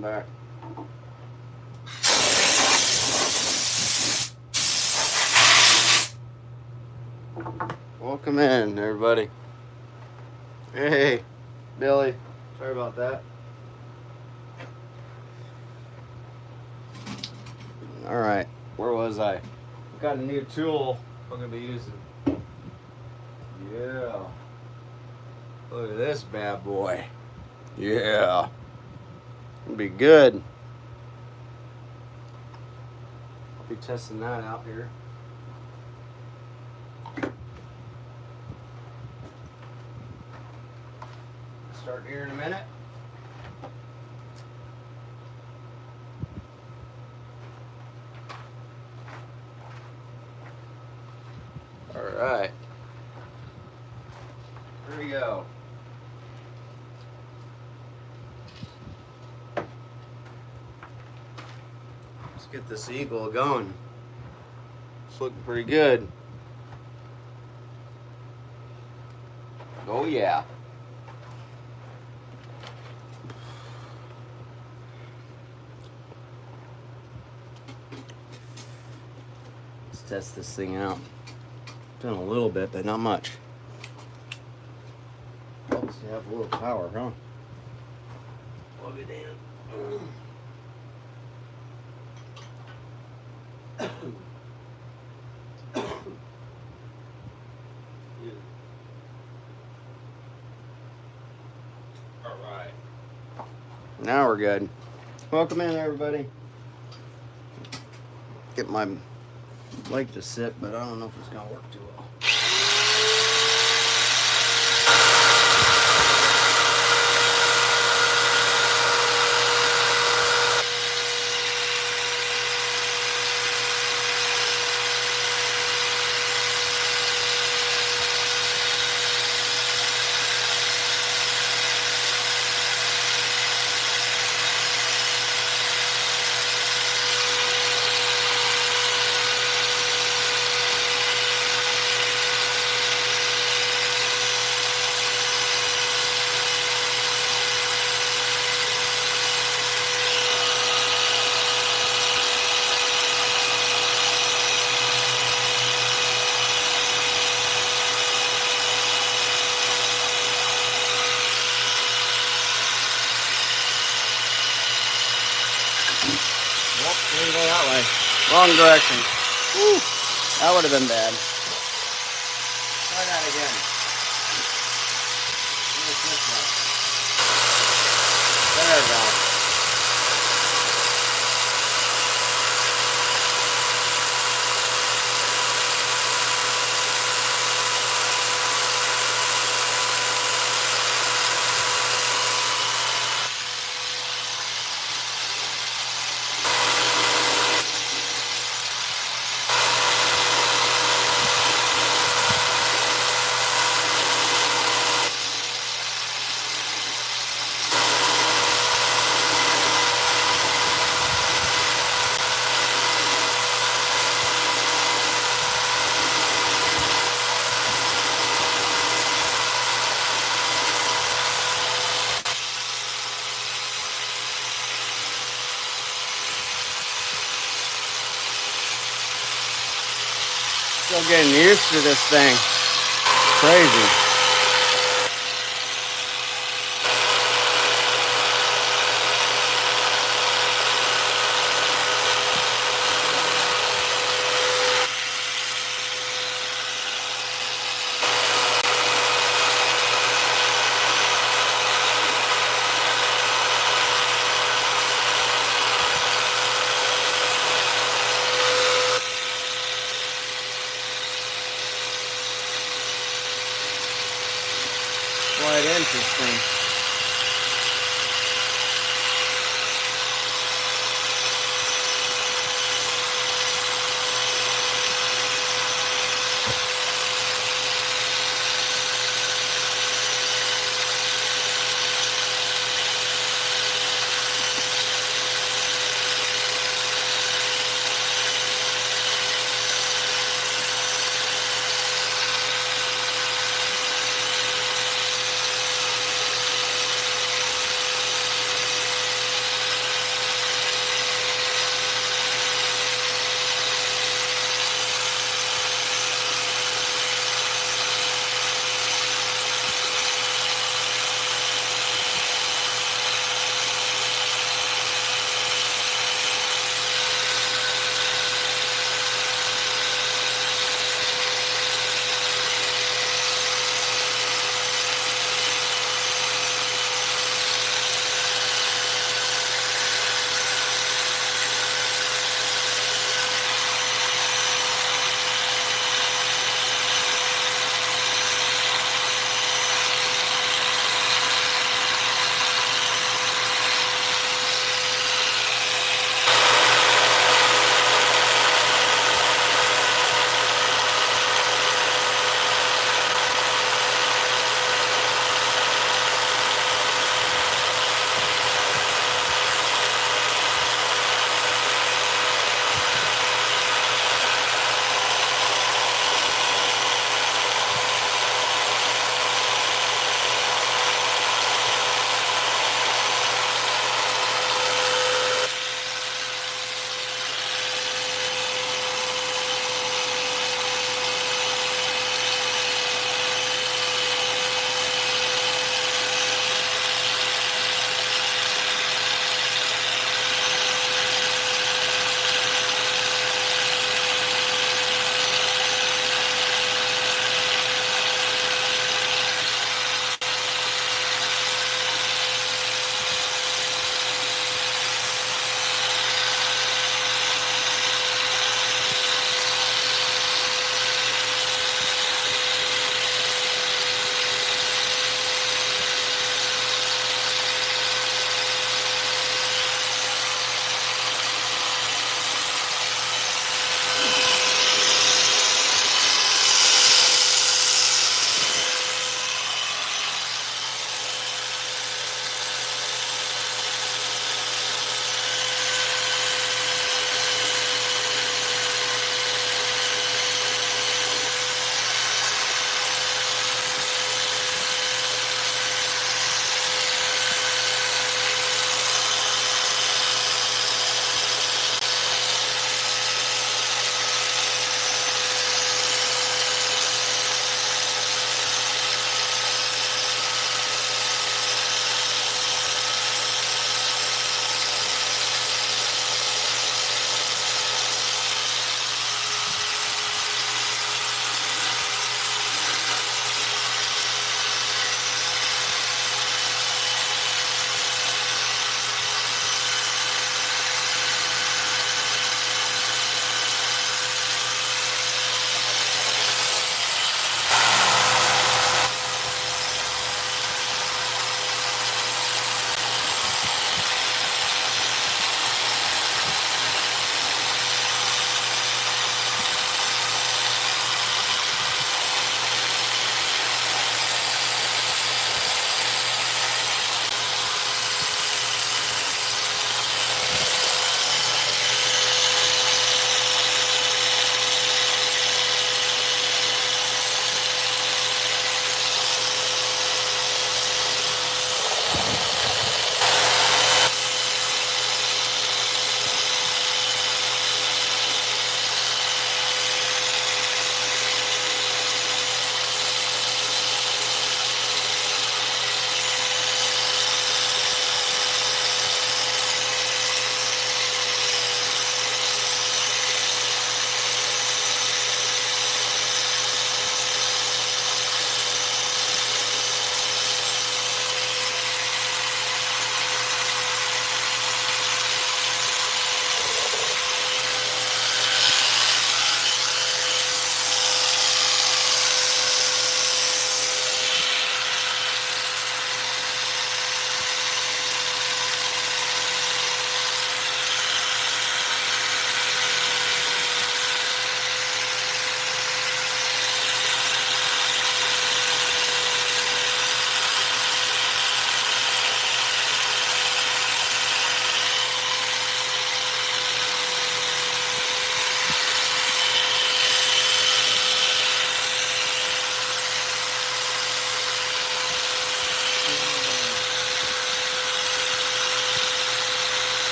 Welcome back. Welcome in, everybody. Hey, Billy. Sorry about that. All right, where was I? Got a new tool I'm gonna be using. Yeah. Look at this bad boy. Yeah. It'll be good. I'll be testing that out here. Start here in a minute. All right. Here we go. Let's get this eagle going. It's looking pretty good. Oh yeah. Let's test this thing out. Done a little bit, but not much. Helps to have a little power, huh? Plug it in. All right. Now we're good. Welcome in, everybody. Get my leg to sit, but I don't know if it's gonna work too well. Didn't go that way. Wrong direction. Woo, that would have been bad. Try that again. This way. There we go. Still getting used to this thing. Crazy. Quite interesting.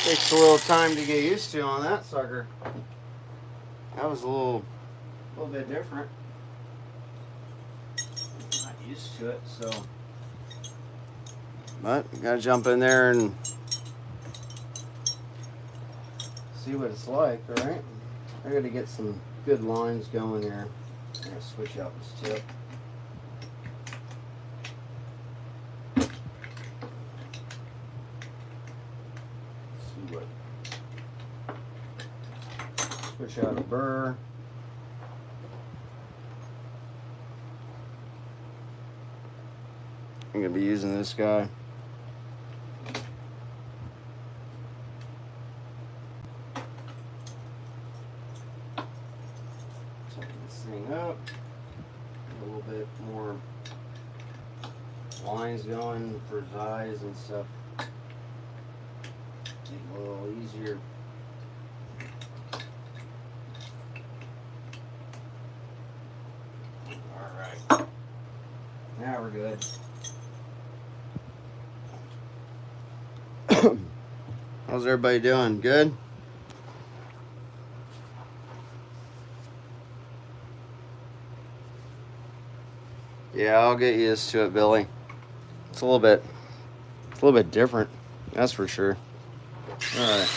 Takes a little time to get used to on that sucker. That was a little bit different. Not used to it, so. But you gotta jump in there and see what it's like, alright? I gotta get some good lines going here. I'm gonna switch out this tip. See what. Switch out a burr. I'm gonna be using this guy. Tighten this thing up. Get a little bit more lines going for his eyes and stuff. Make it a little easier. Alright. Now we're good. How's everybody doing? Good? Yeah, I'll get used to it, Billy. It's a little bit different. That's for sure. All right.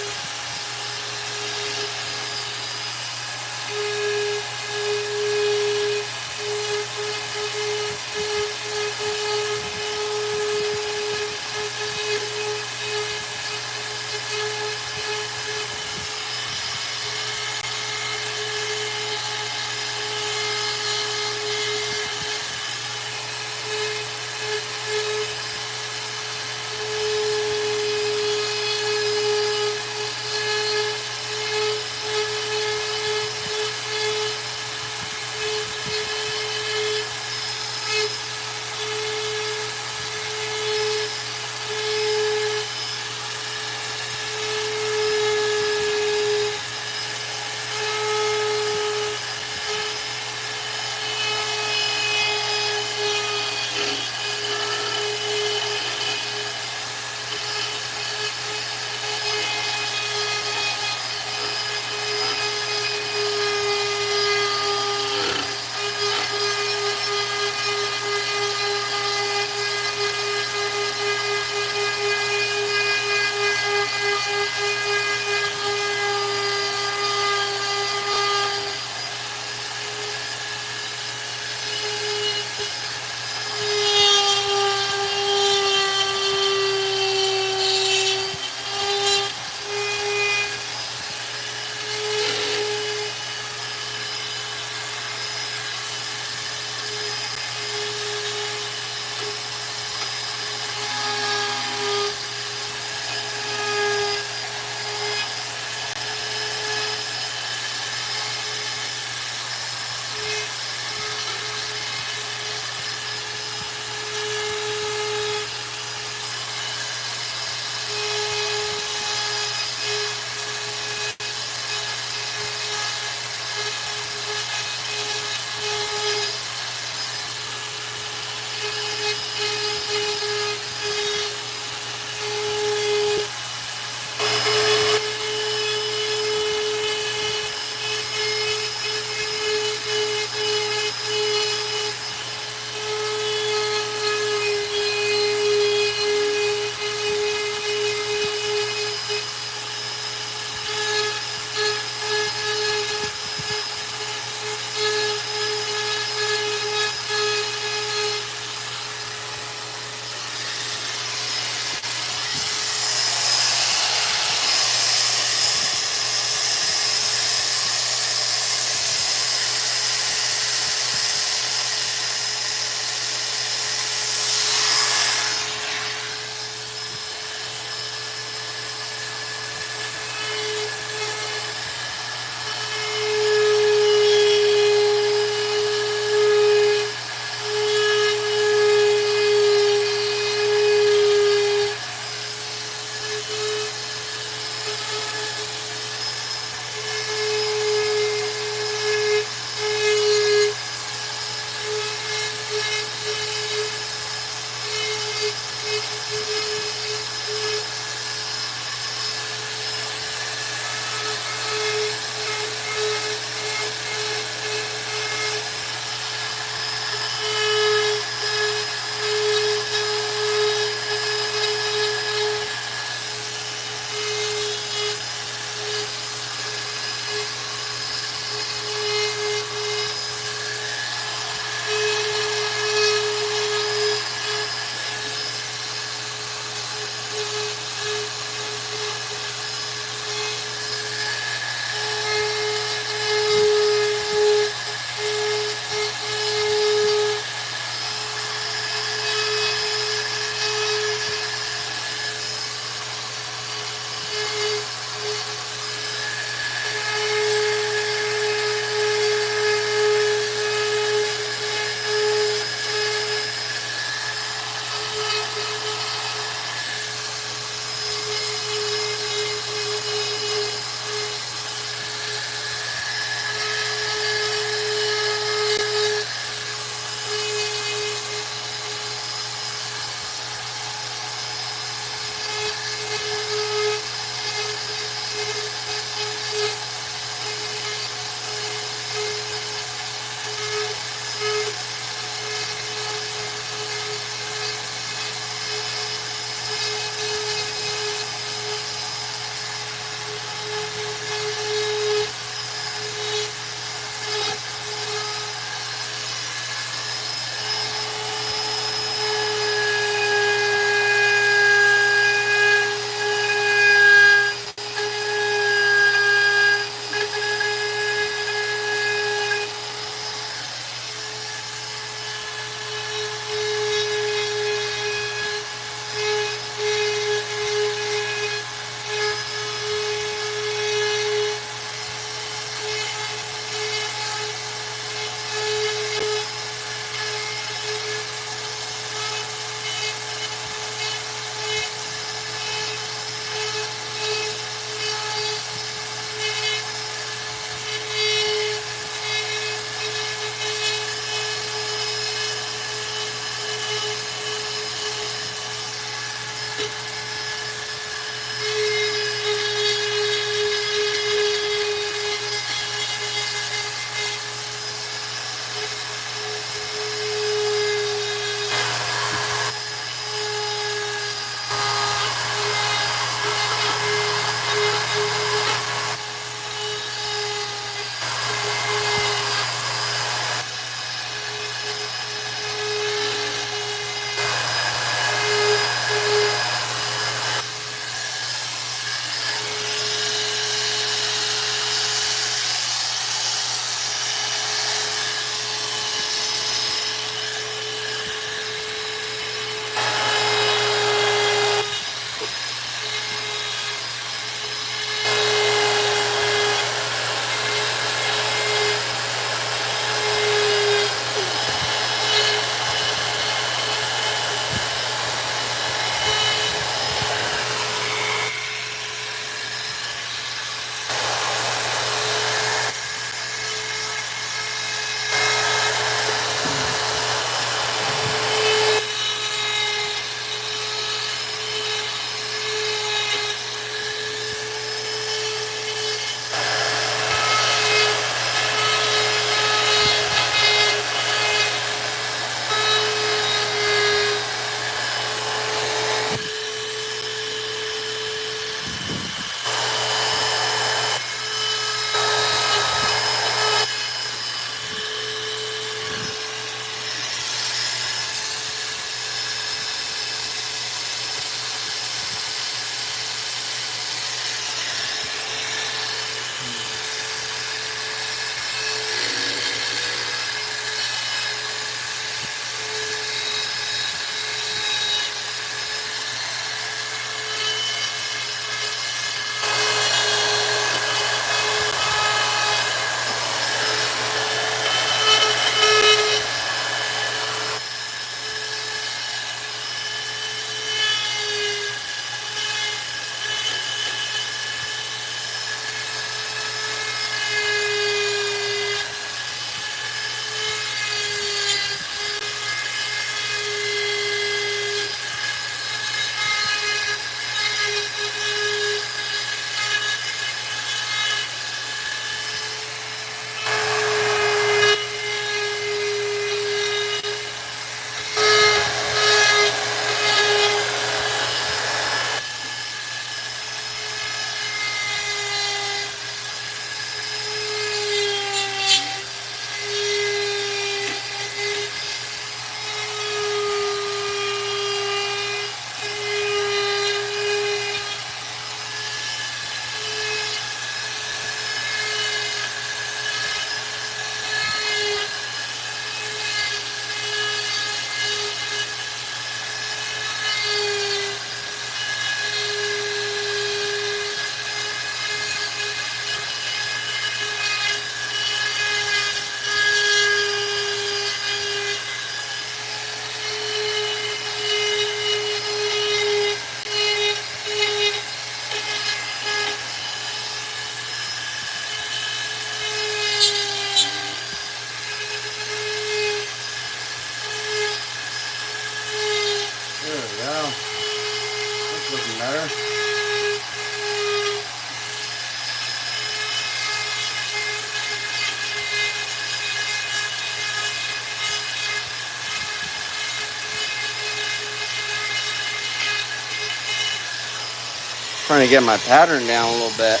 Trying to get my pattern down a little bit.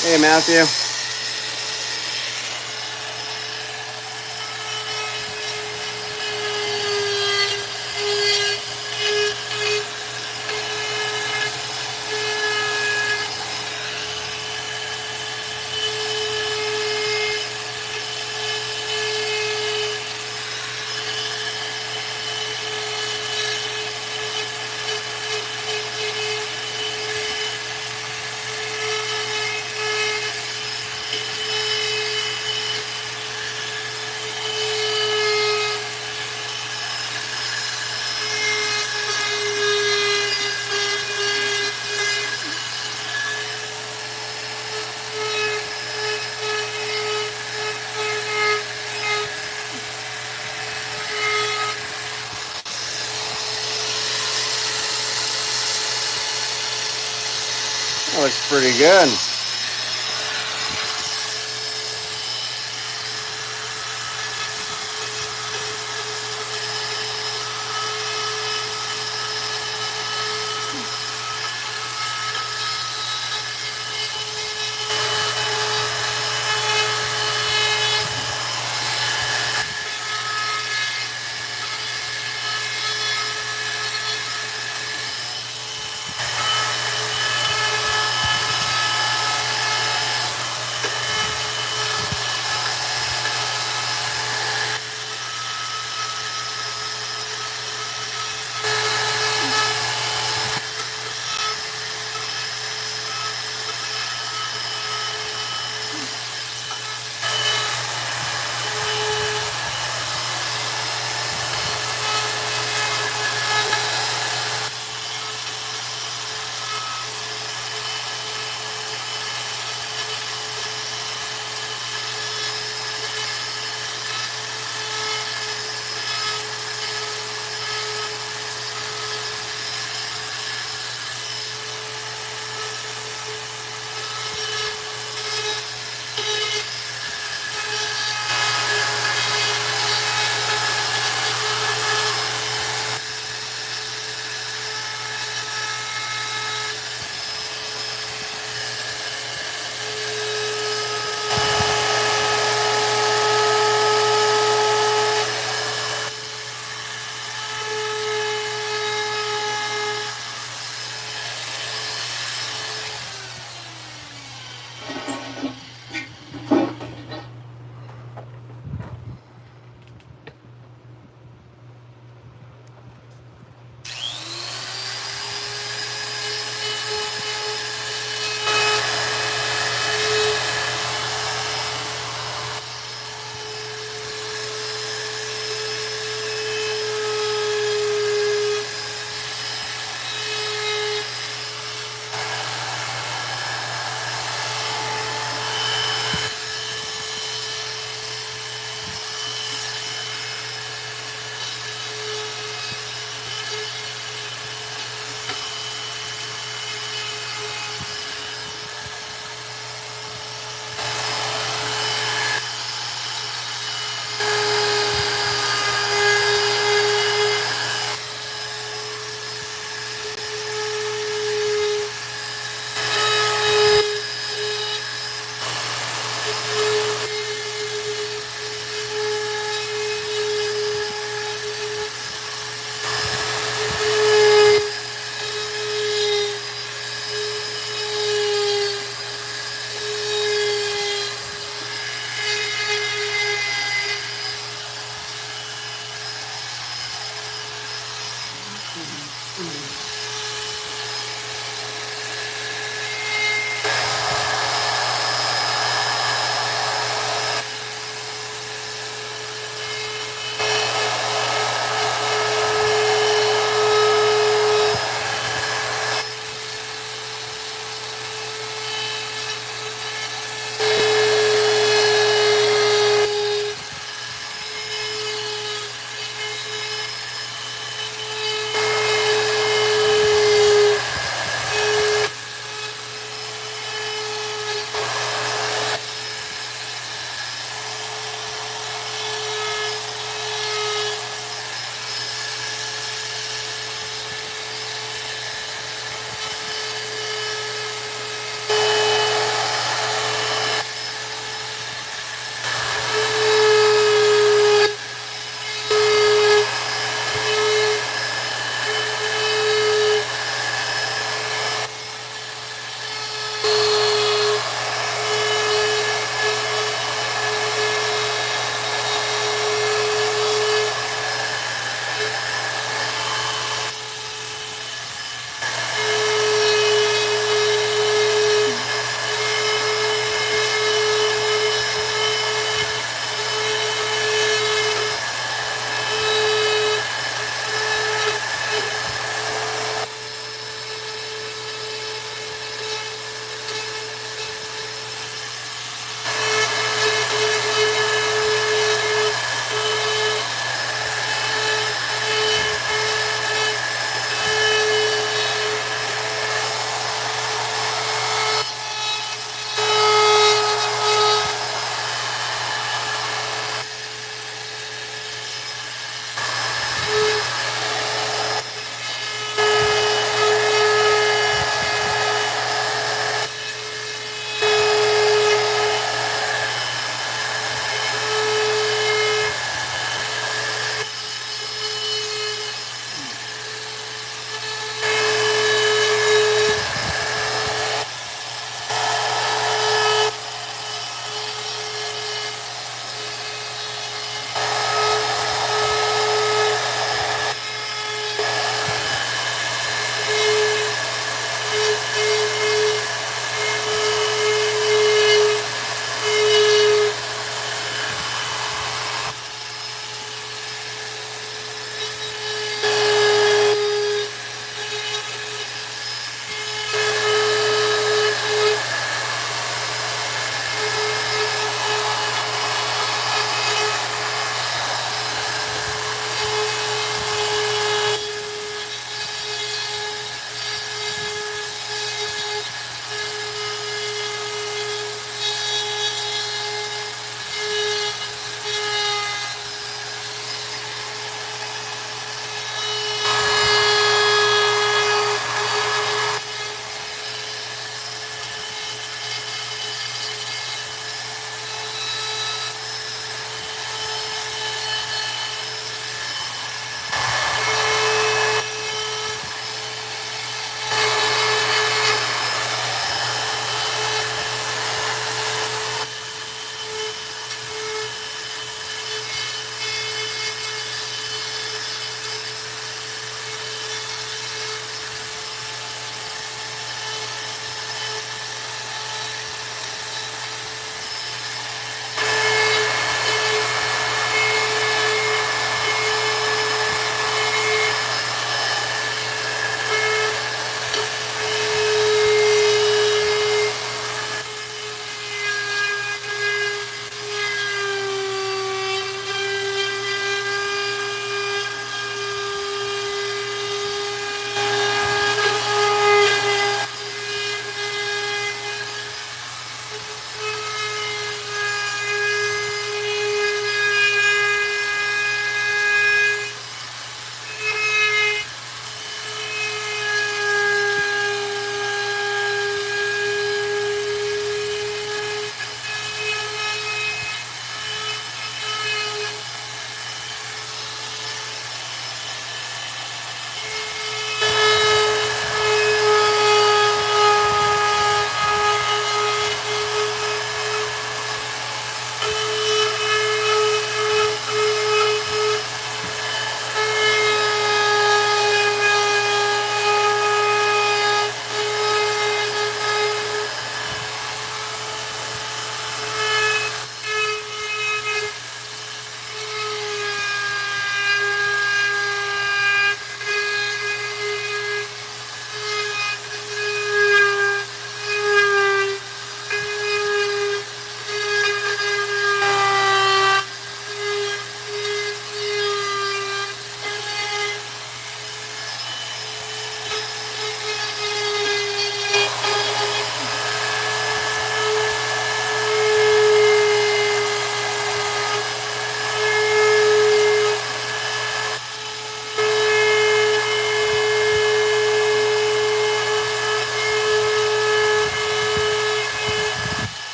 Hey, Matthew. That looks pretty good.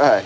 right.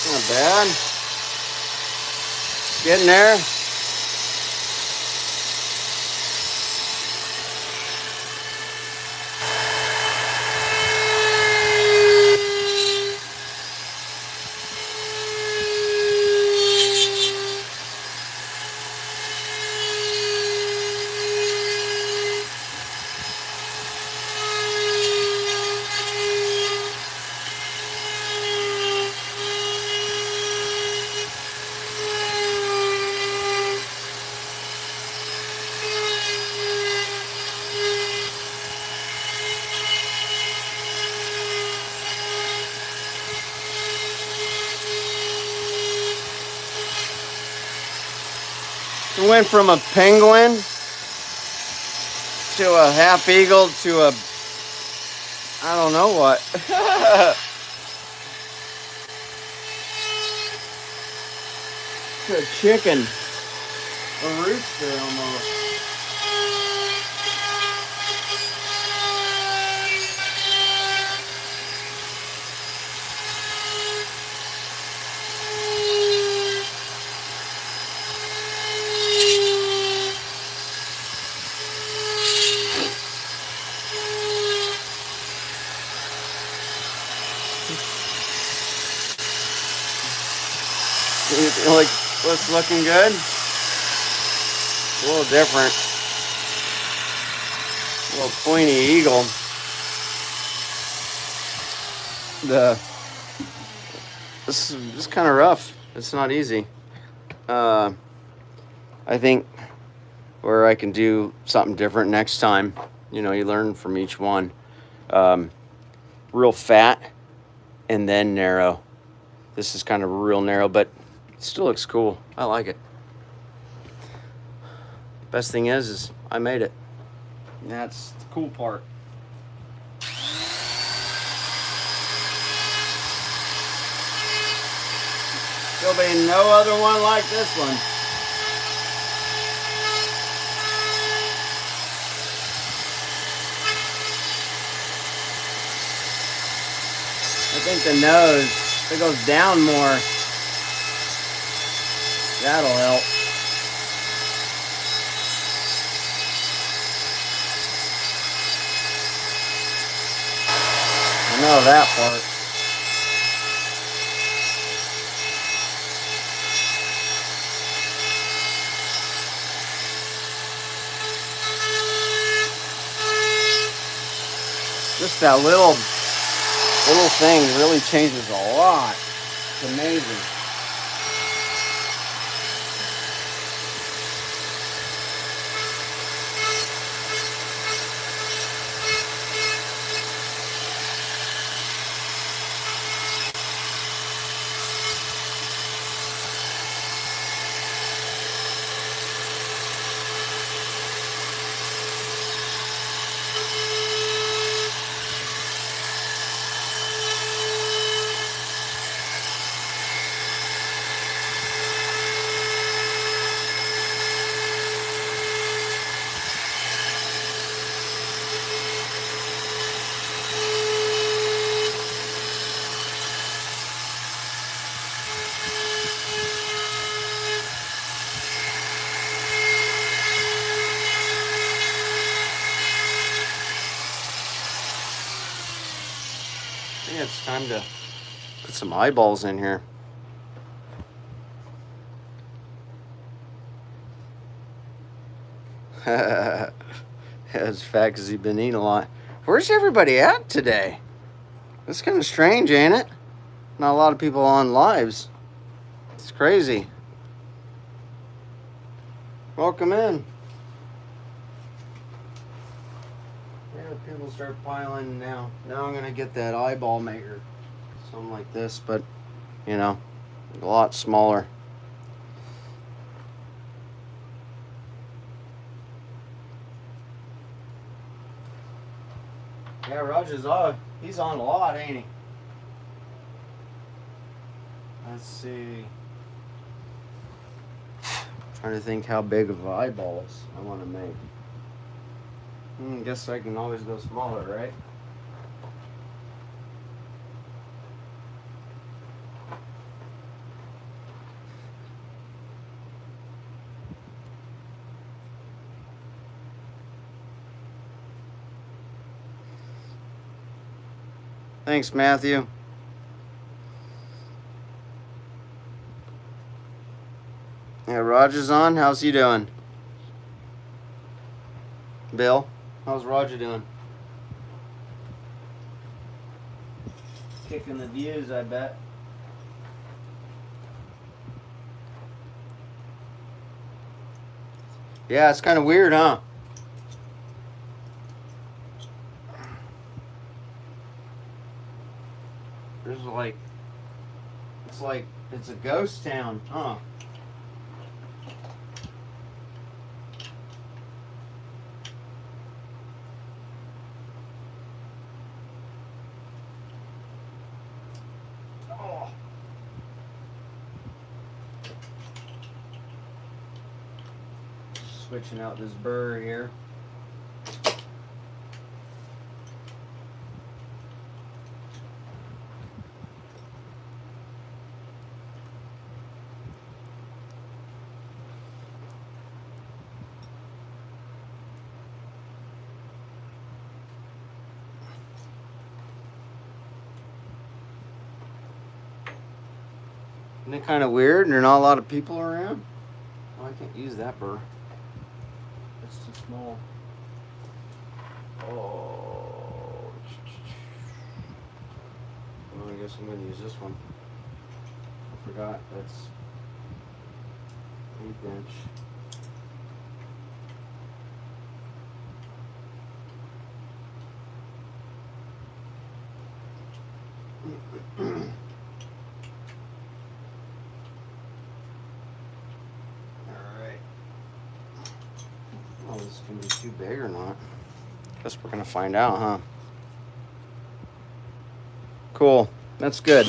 Not bad. Getting there. We went from a penguin to a half eagle to a, I don't know what. To a chicken. A rooster almost. Like, what's looking good? A little different. A little pointy eagle. This is kind of rough. It's not easy. I think where I can do something different next time. You know, you learn from each one. Real fat and then narrow. This is kind of real narrow, but it still looks cool. I like it. Best thing is I made it. And that's the cool part. There'll be no other one like this one. I think the nose, if it goes down more, that'll help. I know that part. Just that little thing really changes a lot. It's amazing. time to put some eyeballs in here. As fat because he's been eating a lot. Where's everybody at today? It's kind of strange, ain't it? Not a lot of people on lives. It's crazy. Welcome in. Yeah, people start piling now. Now I'm going to get that eyeball maker. Something like this, but, you know, a lot smaller. Yeah, Roger's on. He's on a lot, ain't he? Let's see. Trying to think how big of eyeballs I want to make. Guess I can always go smaller, right? Thanks, Matthew. Yeah, Roger's on. How's he doing? Bill, how's Roger doing? Kicking the views, I bet. Yeah, it's kind of weird, huh? There's like, it's a ghost town, huh? Oh. Switching out this burr here. Isn't it kind of weird? There are not a lot of people around. Oh, I can't use that burr. It's too small. Oh. Well, I guess I'm going to use this one. I forgot that's 1/8 inch. Alright. Oh, this is going to be too big or not. Guess we're going to find out, huh? Cool. That's good.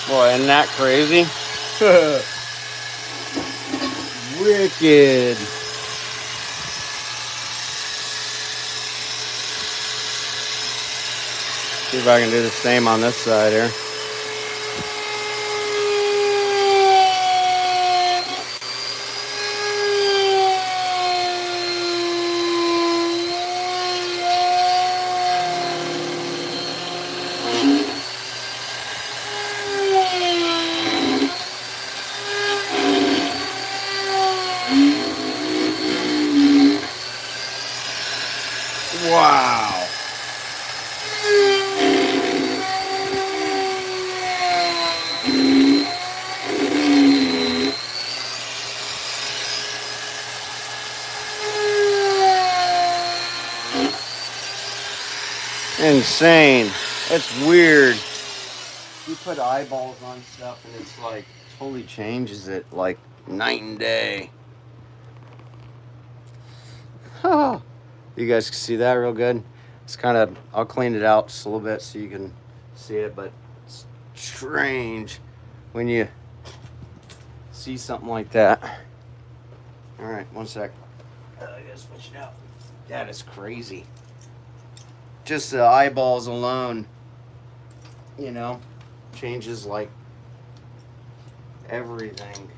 Boy, isn't that crazy? Wicked. See if I can do the same on this side here. Wow. Insane. It's weird. You put eyeballs on stuff and it's like totally changes it like night and day. Oh, you guys can see that real good. It's kind of, I'll clean it out just a little bit so you can see it, but it's strange when you see something like that. All right, one sec. I gotta switch it out. That is crazy. Just the eyeballs alone, you know, changes like everything.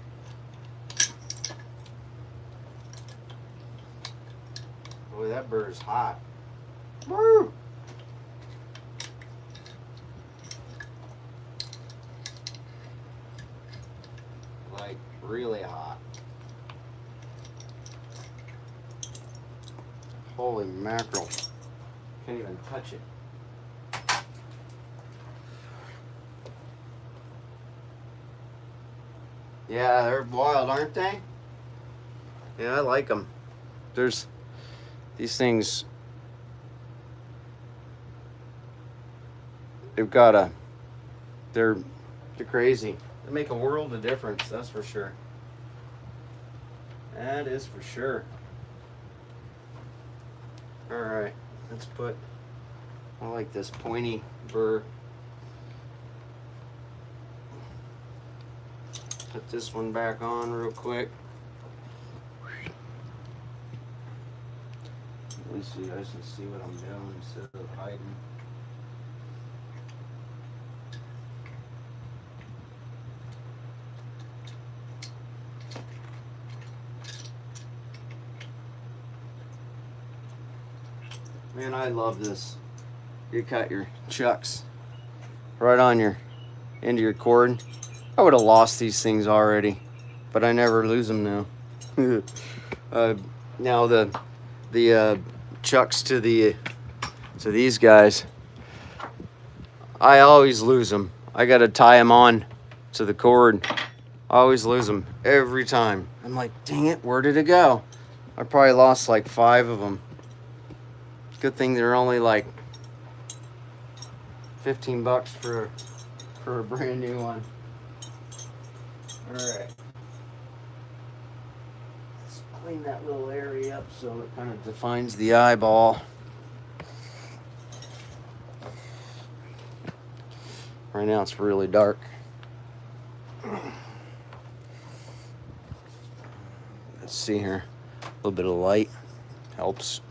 Boy, that bird is hot. Woo! Like really hot. Holy mackerel. Can't even touch it. Yeah, they're wild, aren't they? Yeah, I like them. There's these things. They're crazy. They make a world of difference, that's for sure. That is for sure. All right, let's put, I like this pointy burr. Put this one back on real quick. At least you guys can see what I'm doing instead of hiding. Man, I love this. You cut your chucks right on your into your cord. I would have lost these things already, but I never lose them now. Now the chucks to these guys, I always lose them. I gotta tie them on to the cord. I always lose them every time. I'm like, dang it, where did it go? I probably lost like 5 of them. Good thing they're only like $15 for a brand new one. All right. Let's clean that little area up so it kind of defines the eyeball. Right now it's really dark. Let's see here. A little bit of light helps.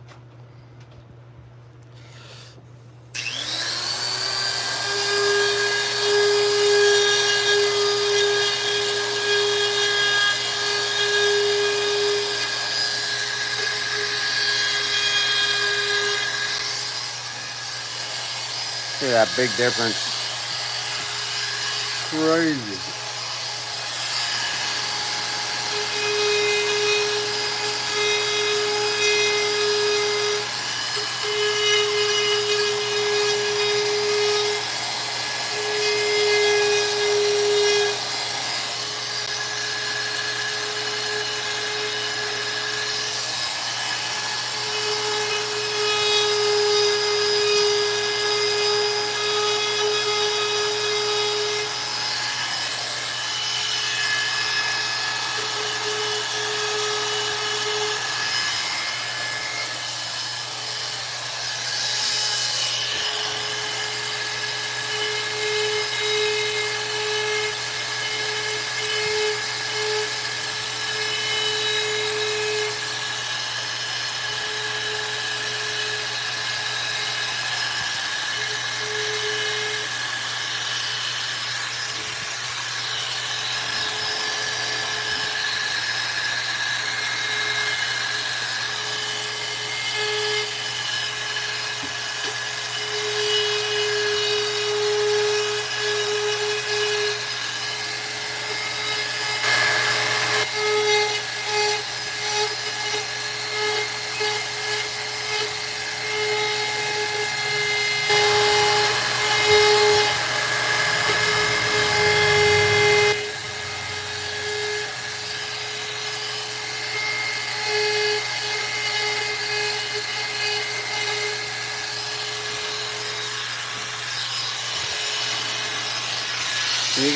See that big difference. Crazy.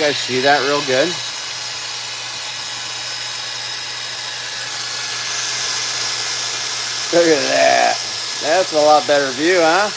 guys see that real good? Look at that. That's a lot better view, huh?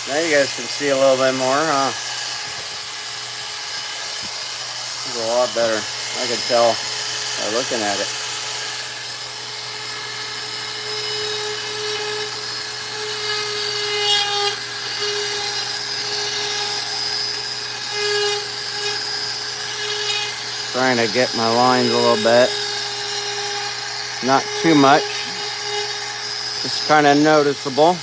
Now you guys can see a little bit more, huh? It's a lot better. I can tell by looking at it. Trying to get my lines a little bit. Not too much. Just kind of noticeable.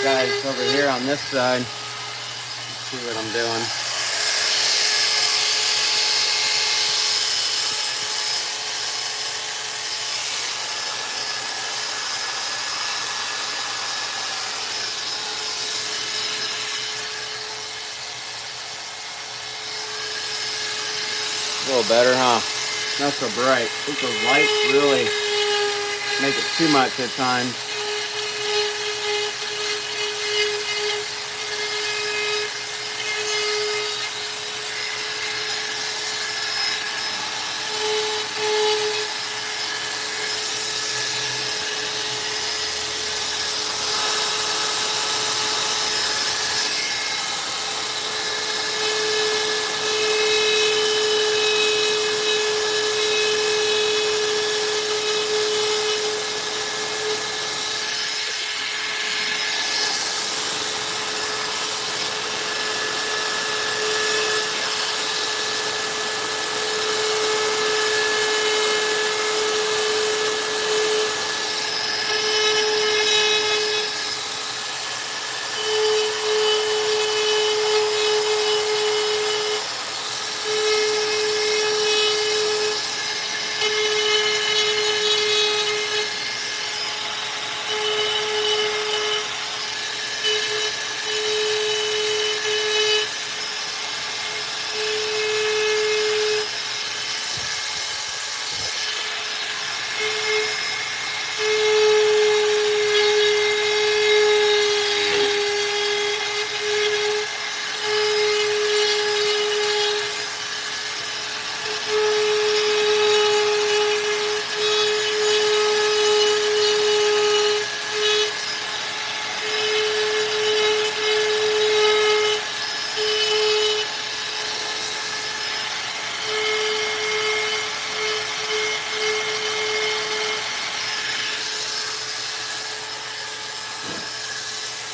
Guys over here on this side. Let's see what I'm doing. A little better, huh? Not so bright. I think those lights really make it too much at times.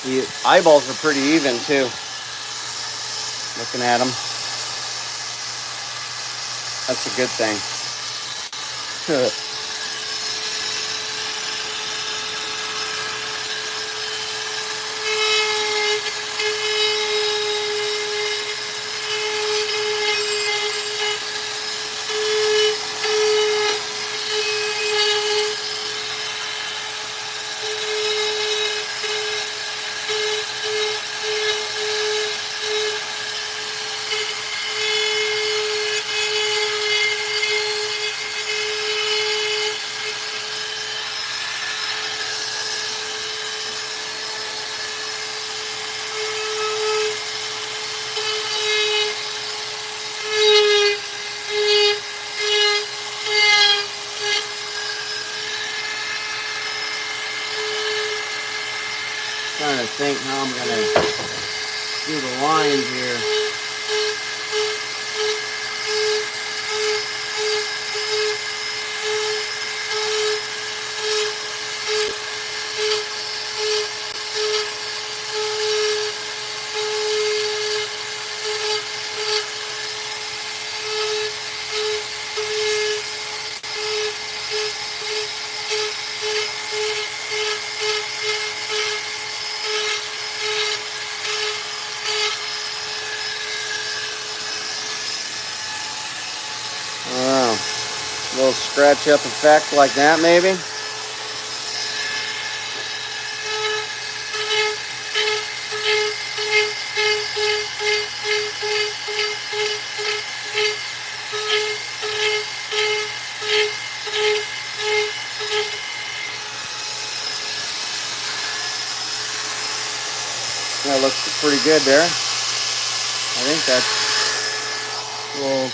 The eyeballs are pretty even too. Looking at them. That's a good thing. Now I'm gonna do the lines here. Wow. A little scratch up effect like that maybe. That looks pretty good there. I think that's a little.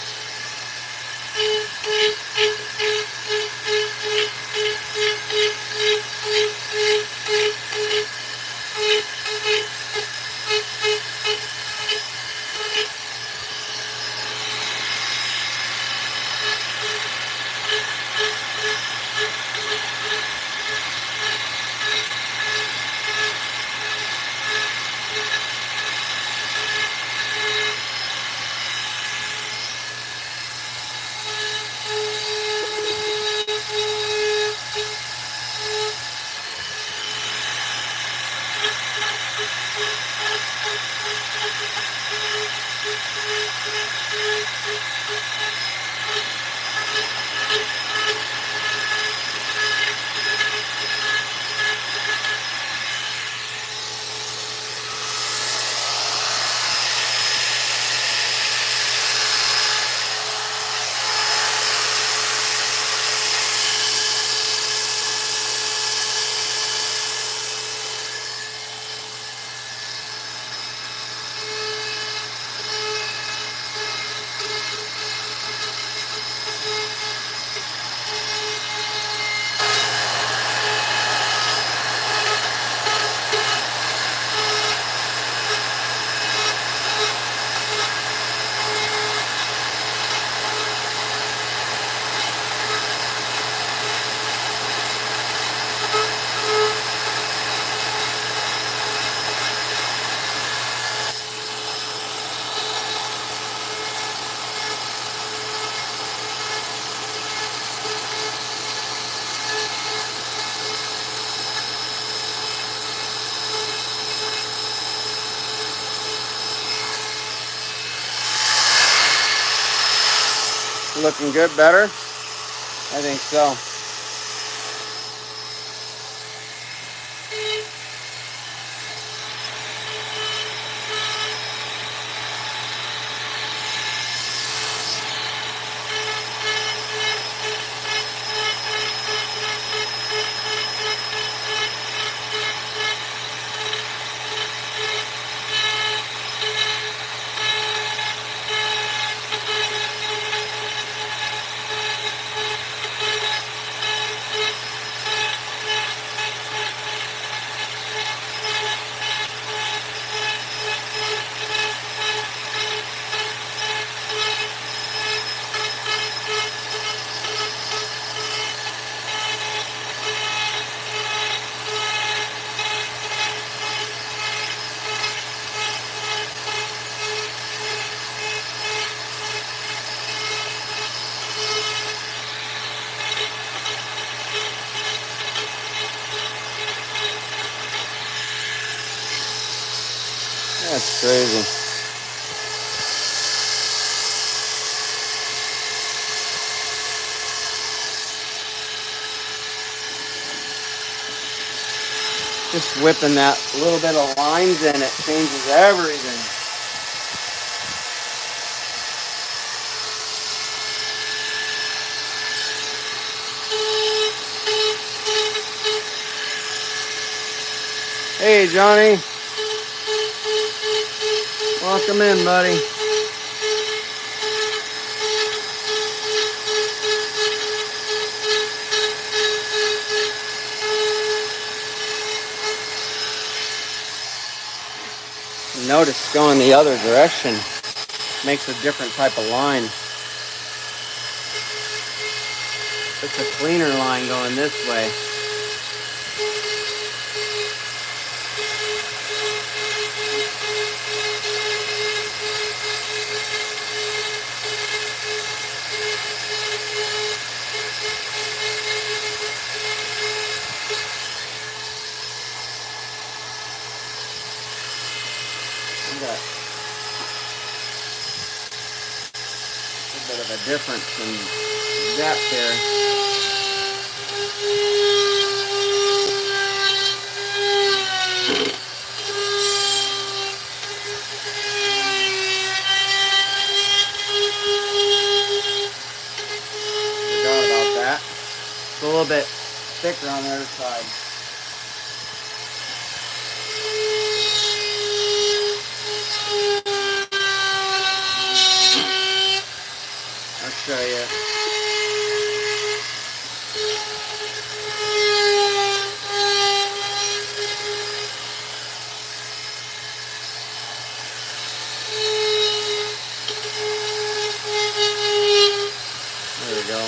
Looking good, better? I think so. That's crazy. Just whipping that little bit of lines in, it changes everything. Hey, Johnny. Welcome in, buddy. Notice going the other direction makes a different type of line. It's a cleaner line going this way. Got a bit of a difference in depth here. Forgot about that. It's a little bit thicker on the other side. I'll show you. There we go.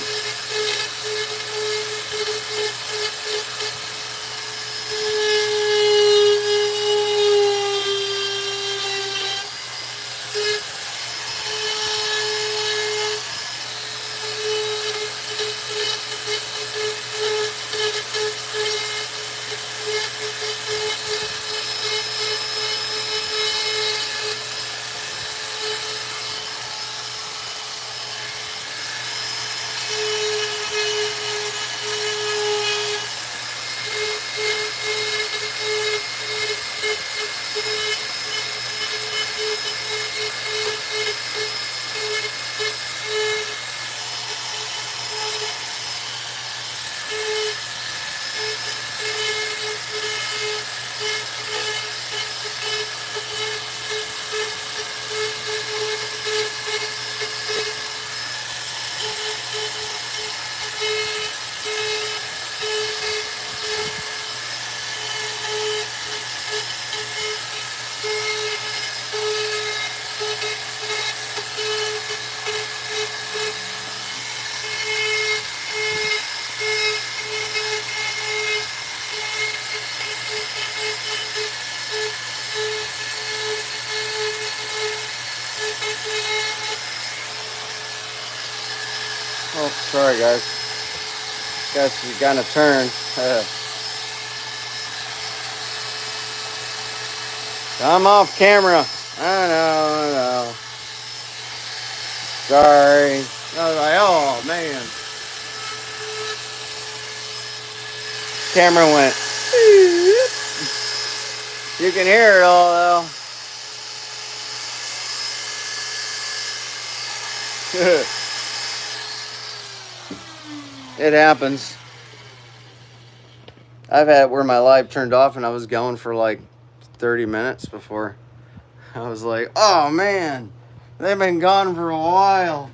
Oh, sorry guys. Guess you gotta turn. I'm off camera. I know. Sorry. I was like, oh man. Camera went. You can hear it all though. It happens. I've had where my live turned off and I was going for like 30 minutes before I was like, oh man, they've been gone for a while.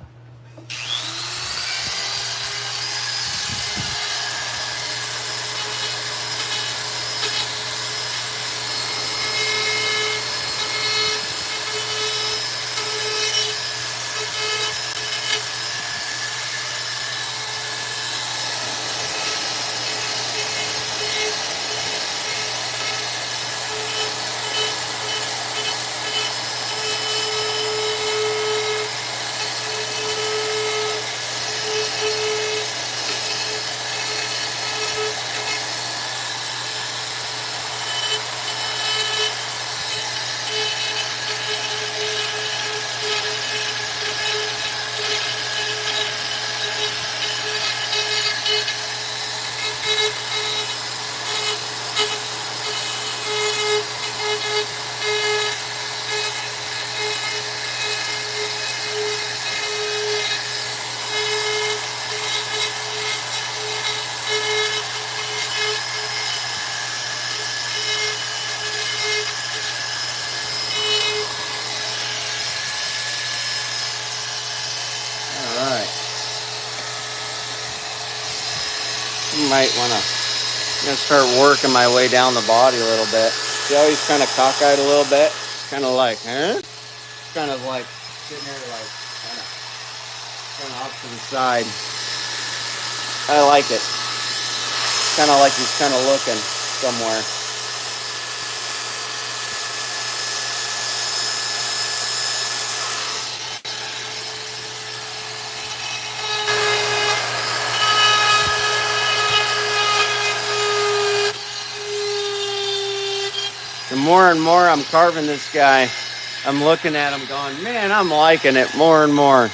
Might want to start working my way down the body a little bit. See how he's kind of cockeyed a little bit? Kind of like, huh? Kind of like sitting there like kind of off to the side. I like it. Kind of like he's kind of looking somewhere. The more and more I'm carving this guy, I'm looking at him going, man, I'm liking it more and more.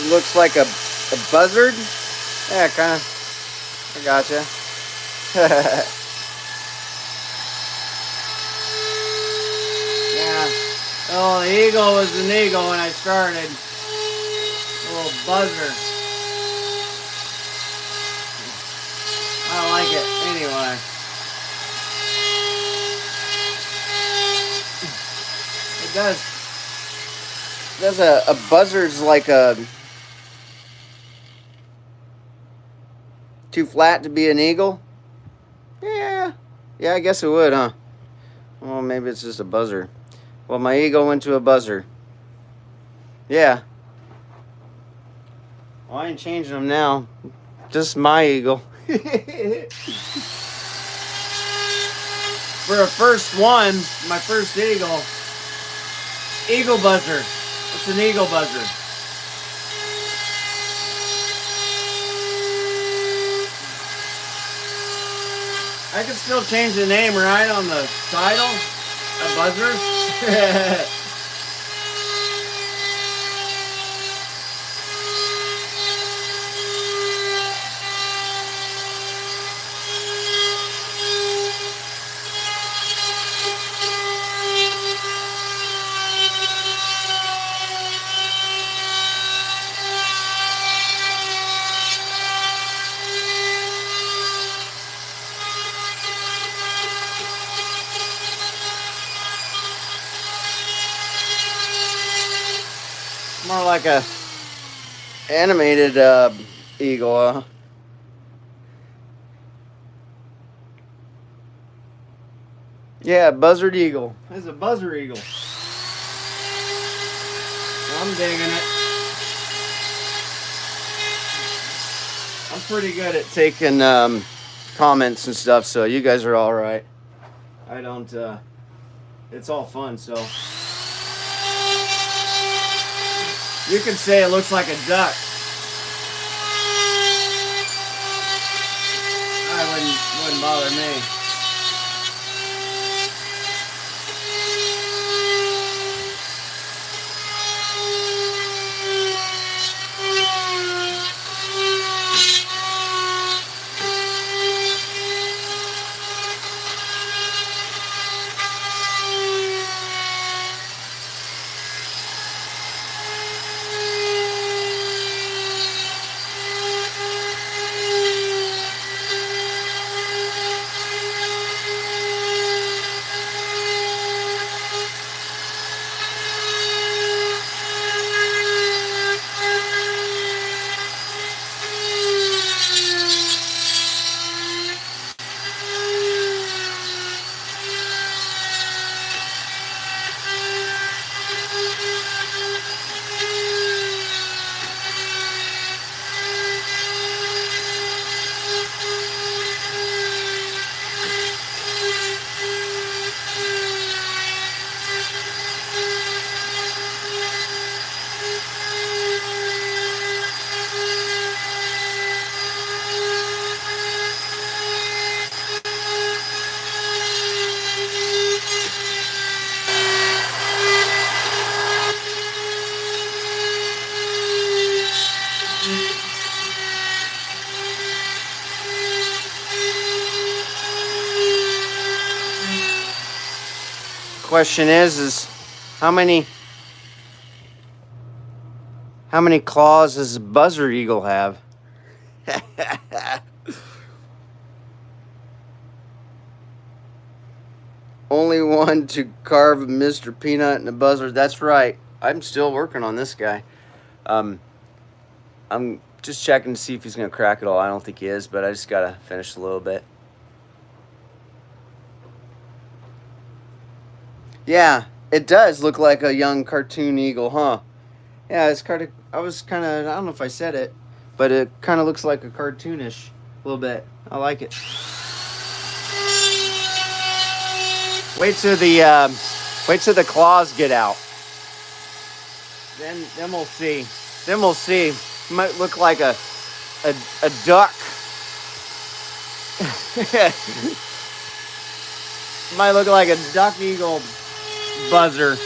It looks like a buzzard. Yeah, kind of. I gotcha. Yeah. Oh, the eagle was an eagle when I started. A little buzzer. I like it anyway. It does. There's a buzzard's like a too flat to be an eagle. Yeah, I guess it would, huh? Well, maybe it's just a buzzer. Well, my eagle went to a buzzer. Yeah. Well, I ain't changing them now. Just my eagle. For a first one, my first eagle buzzer. It's an eagle buzzer. I can still change the name right on the title. A buzzer. More like a animated eagle, huh? Yeah, buzzard eagle. It's a buzzer eagle. I'm digging it. I'm pretty good at taking comments and stuff, so you guys are all right. I don't. It's all fun, so. You can say it looks like a duck. That wouldn't bother me. question is how many claws does a buzzard eagle have? Only one to carve Mr. Peanut and a buzzard. That's right. I'm still working on this guy. I'm just checking to see if he's going to crack it all. I don't think he is, but I just got to finish a little bit. Yeah, it does look like a young cartoon eagle, huh? Yeah, it's kind of, I don't know if I said it, but it kind of looks like a cartoonish a little bit. I like it. Wait till the claws get out. Then we'll see. Then we'll see. It might look like a duck. Might look like a duck eagle buzzer.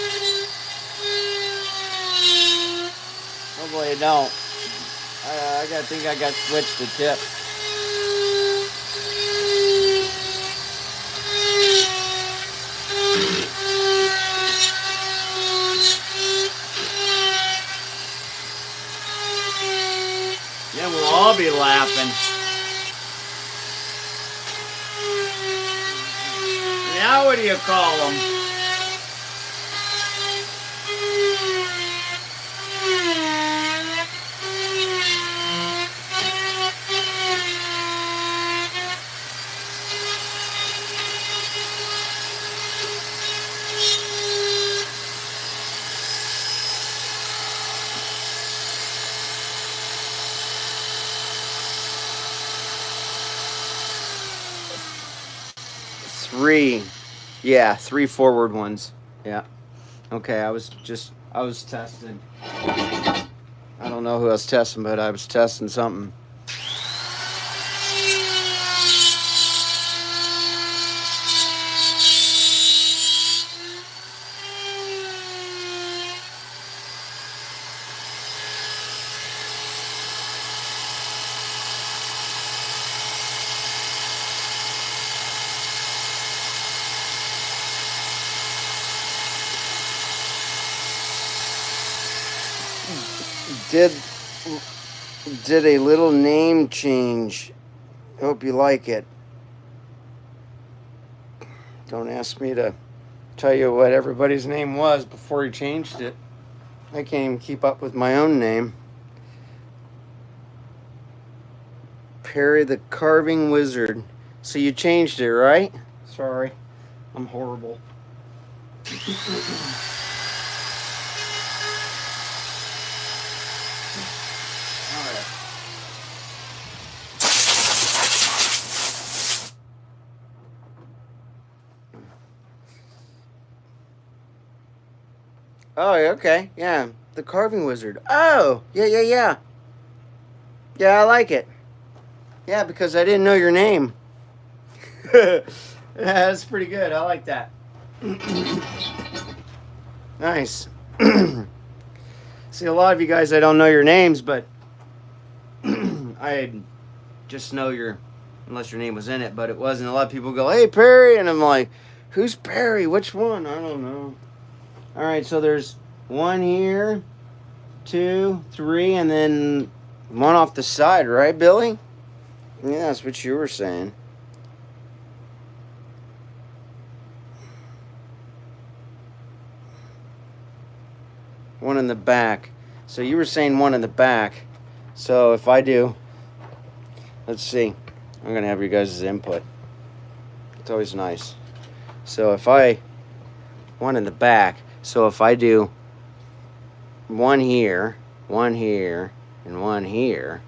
Hopefully it don't. I think I got switched to tip. Then we'll all be laughing. Now what do you call them? Three forward ones. Yeah. Okay, I was testing. I don't know who I was testing, but I was testing something. Did a little name change. Hope you like it. Don't ask me to tell you what everybody's name was before he changed it. I can't even keep up with my own name. Perry the Carving Wizard. So you changed it, right? Sorry. I'm horrible. Oh, okay. Yeah. The Carving Wizard. Oh, yeah. Yeah, I like it. Yeah, because I didn't know your name. Yeah, that's pretty good. I like that. Nice. See, a lot of you guys, I don't know your names, but I just know unless your name was in it, but it wasn't. A lot of people go, "Hey, Perry," and I'm like, "Who's Perry? Which one? I don't know." All right, so there's one here, 2, 3, and then one off the side, right, Billy? Yeah, that's what you were saying. One in the back. So you were saying one in the back. So if I do, let's see. I'm going to have you guys' input. It's always nice. So one in the back. So if I do one here, and one here,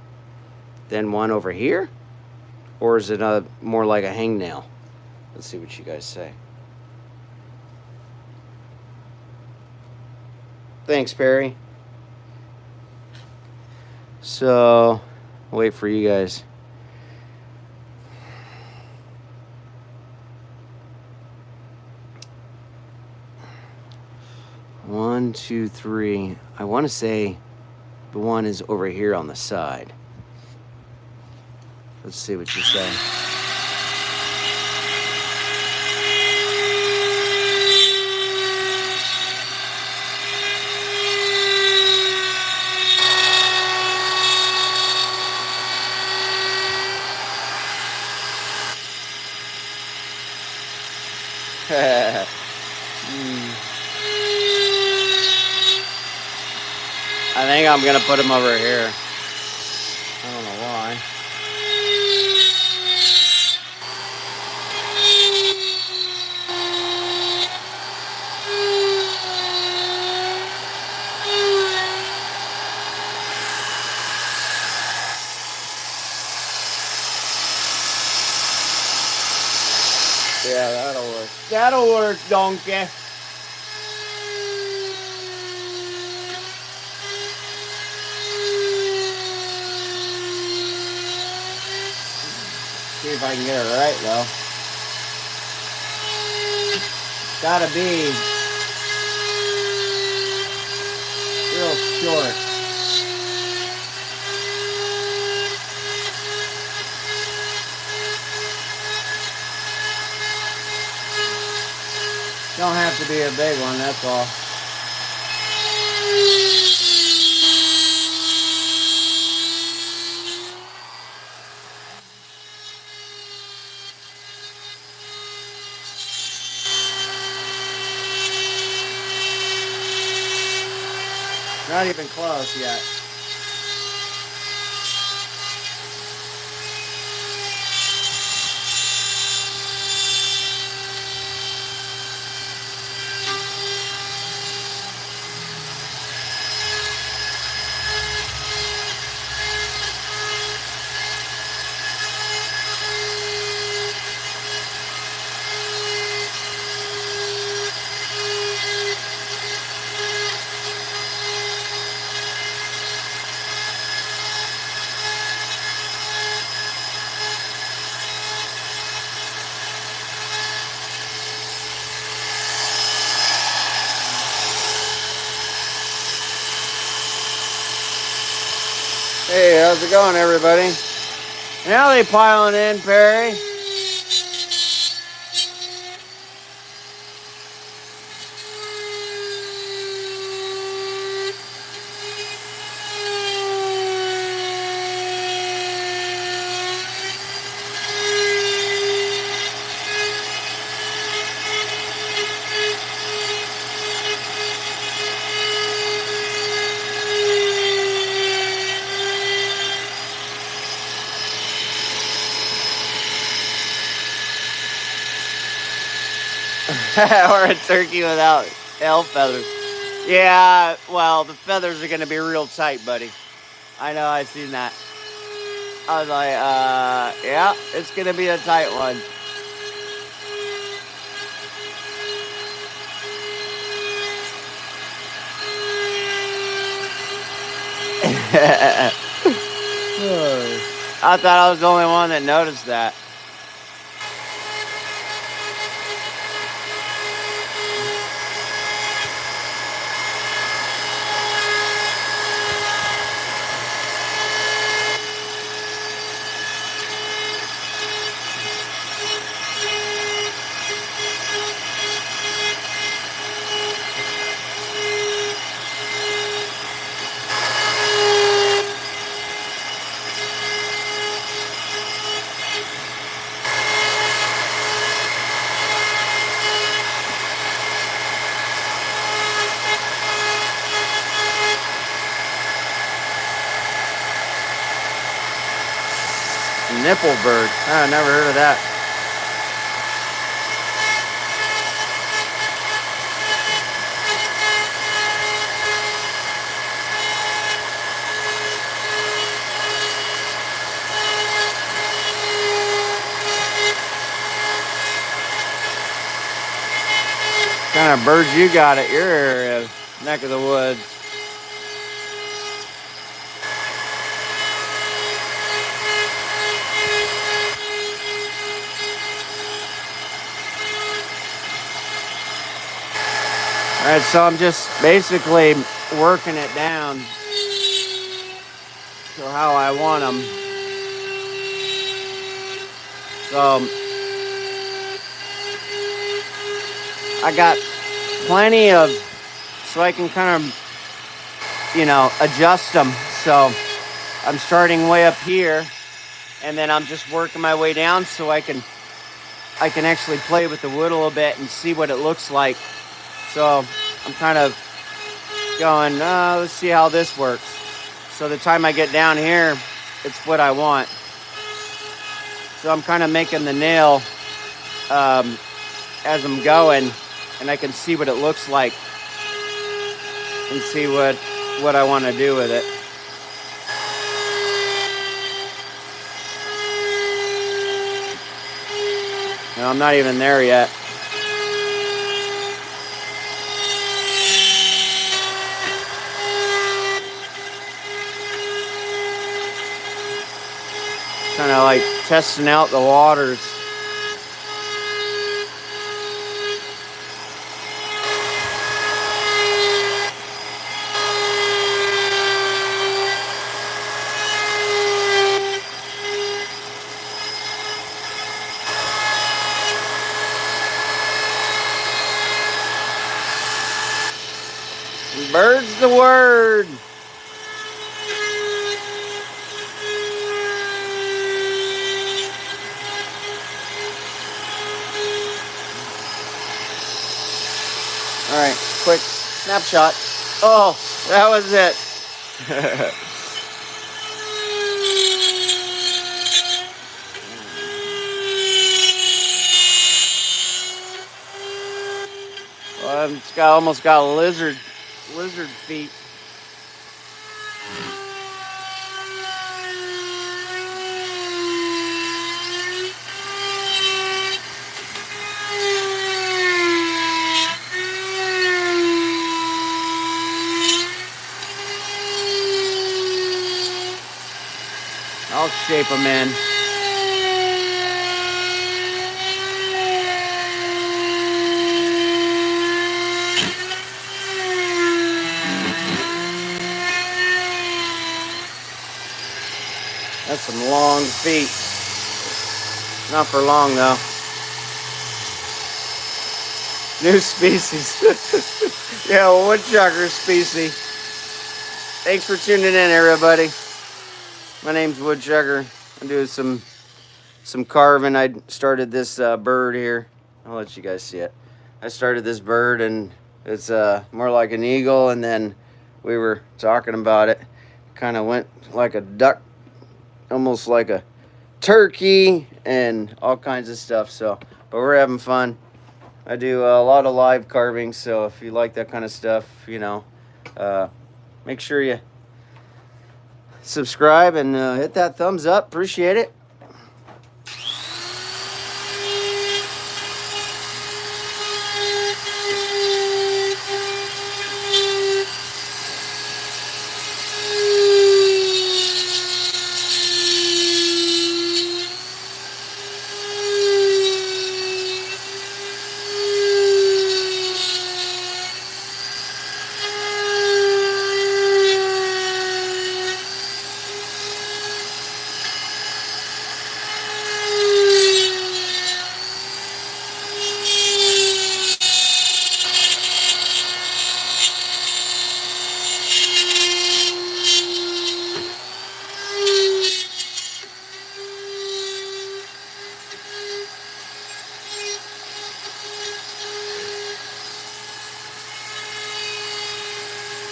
then one over here? Or is it more like a hangnail? Let's see what you guys say. Thanks, Perry. So, wait for you guys. One, 2, 3. I want to say the one is over here on the side. Let's see what you say. I think I'm gonna put him over here. I don't know why. Yeah, that'll work. That'll work, donkey. See if I can get it right, though. Gotta be real short. Don't have to be a big one, that's all. Not even close yet. Hey, how's it going, everybody? Now they piling in, Perry. Or a turkey without tail feathers. Yeah, well, the feathers are going to be real tight, buddy. I know, I've seen that. I was like, yeah, it's going to be a tight one. I thought I was the only one that noticed that. Nipple bird. Oh, I never heard of that. What kind of birds you got at your area, neck of the woods? All right, so I'm just basically working it down to how I want them. So I got plenty of, so I can kind of, adjust them. So I'm starting way up here, and then I'm just working my way down so I can I can actually play with the wood a little bit and see what it looks like. So I'm kind of going, let's see how this works. So the time I get down here, it's what I want. So I'm kind of making the nail as I'm going, and I can see what it looks like and see what I want to do with it. No, I'm not even there yet. Kind of like testing out the waters. Bird's the word. All right, quick snapshot. Oh, that was it. Well, it's almost got lizard feet. I'll shape them in. That's some long feet. Not for long though. New species. Yeah, woodchucker species. Thanks for tuning in, everybody. My name's Woodchucker. I'm doing some carving. I started this bird here. I'll let you guys see it. I started this bird, and it's more like an eagle, and then we were talking about it. Kind of went like a duck, almost like a turkey, and all kinds of stuff. So, but we're having fun. I do a lot of live carving, so if you like that kind of stuff, make sure you subscribe and hit that thumbs up. Appreciate it.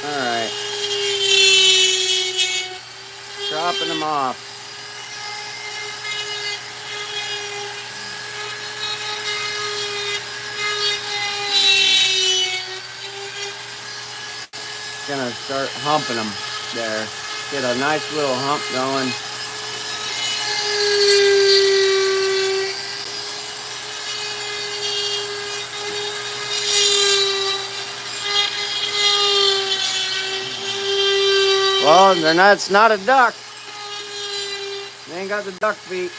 Alright. Chopping them off. Gonna start humping them there. Get a nice little hump going. Well, it's not a duck. They ain't got the duck feet.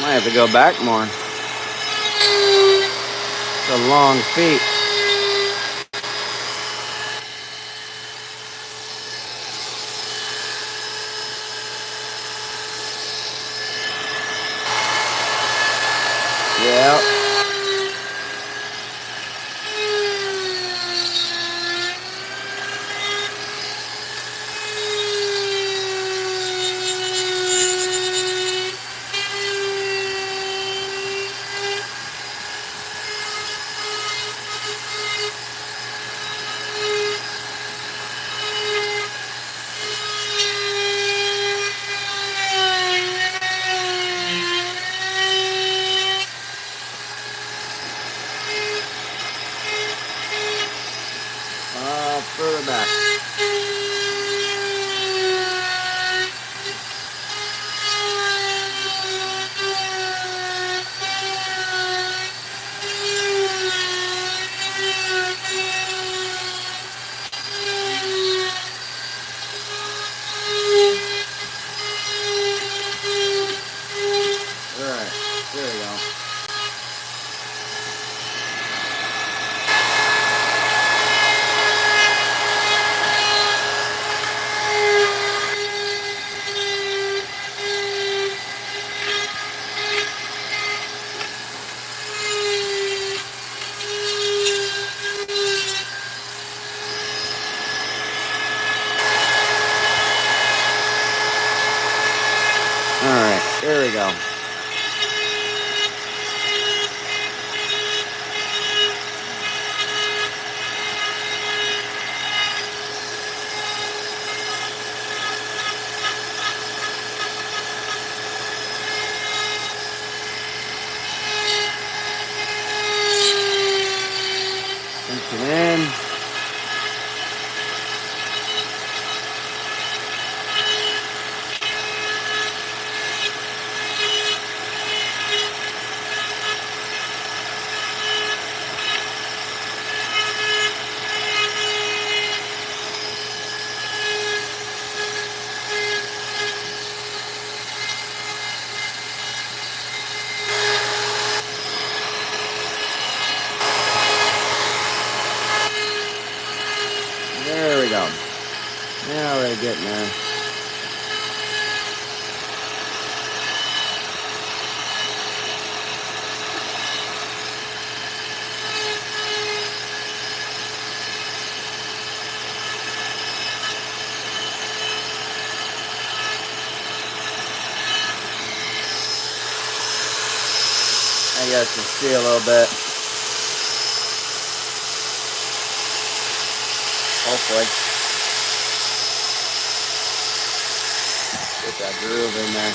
Might have to go back more. It's a long feet. Yeah. Further back. Alright, there we go. Alright, there we go. Pinch it in. There we go. Now we're getting there. I guess we'll see a little bit. Hopefully. Get that groove in there.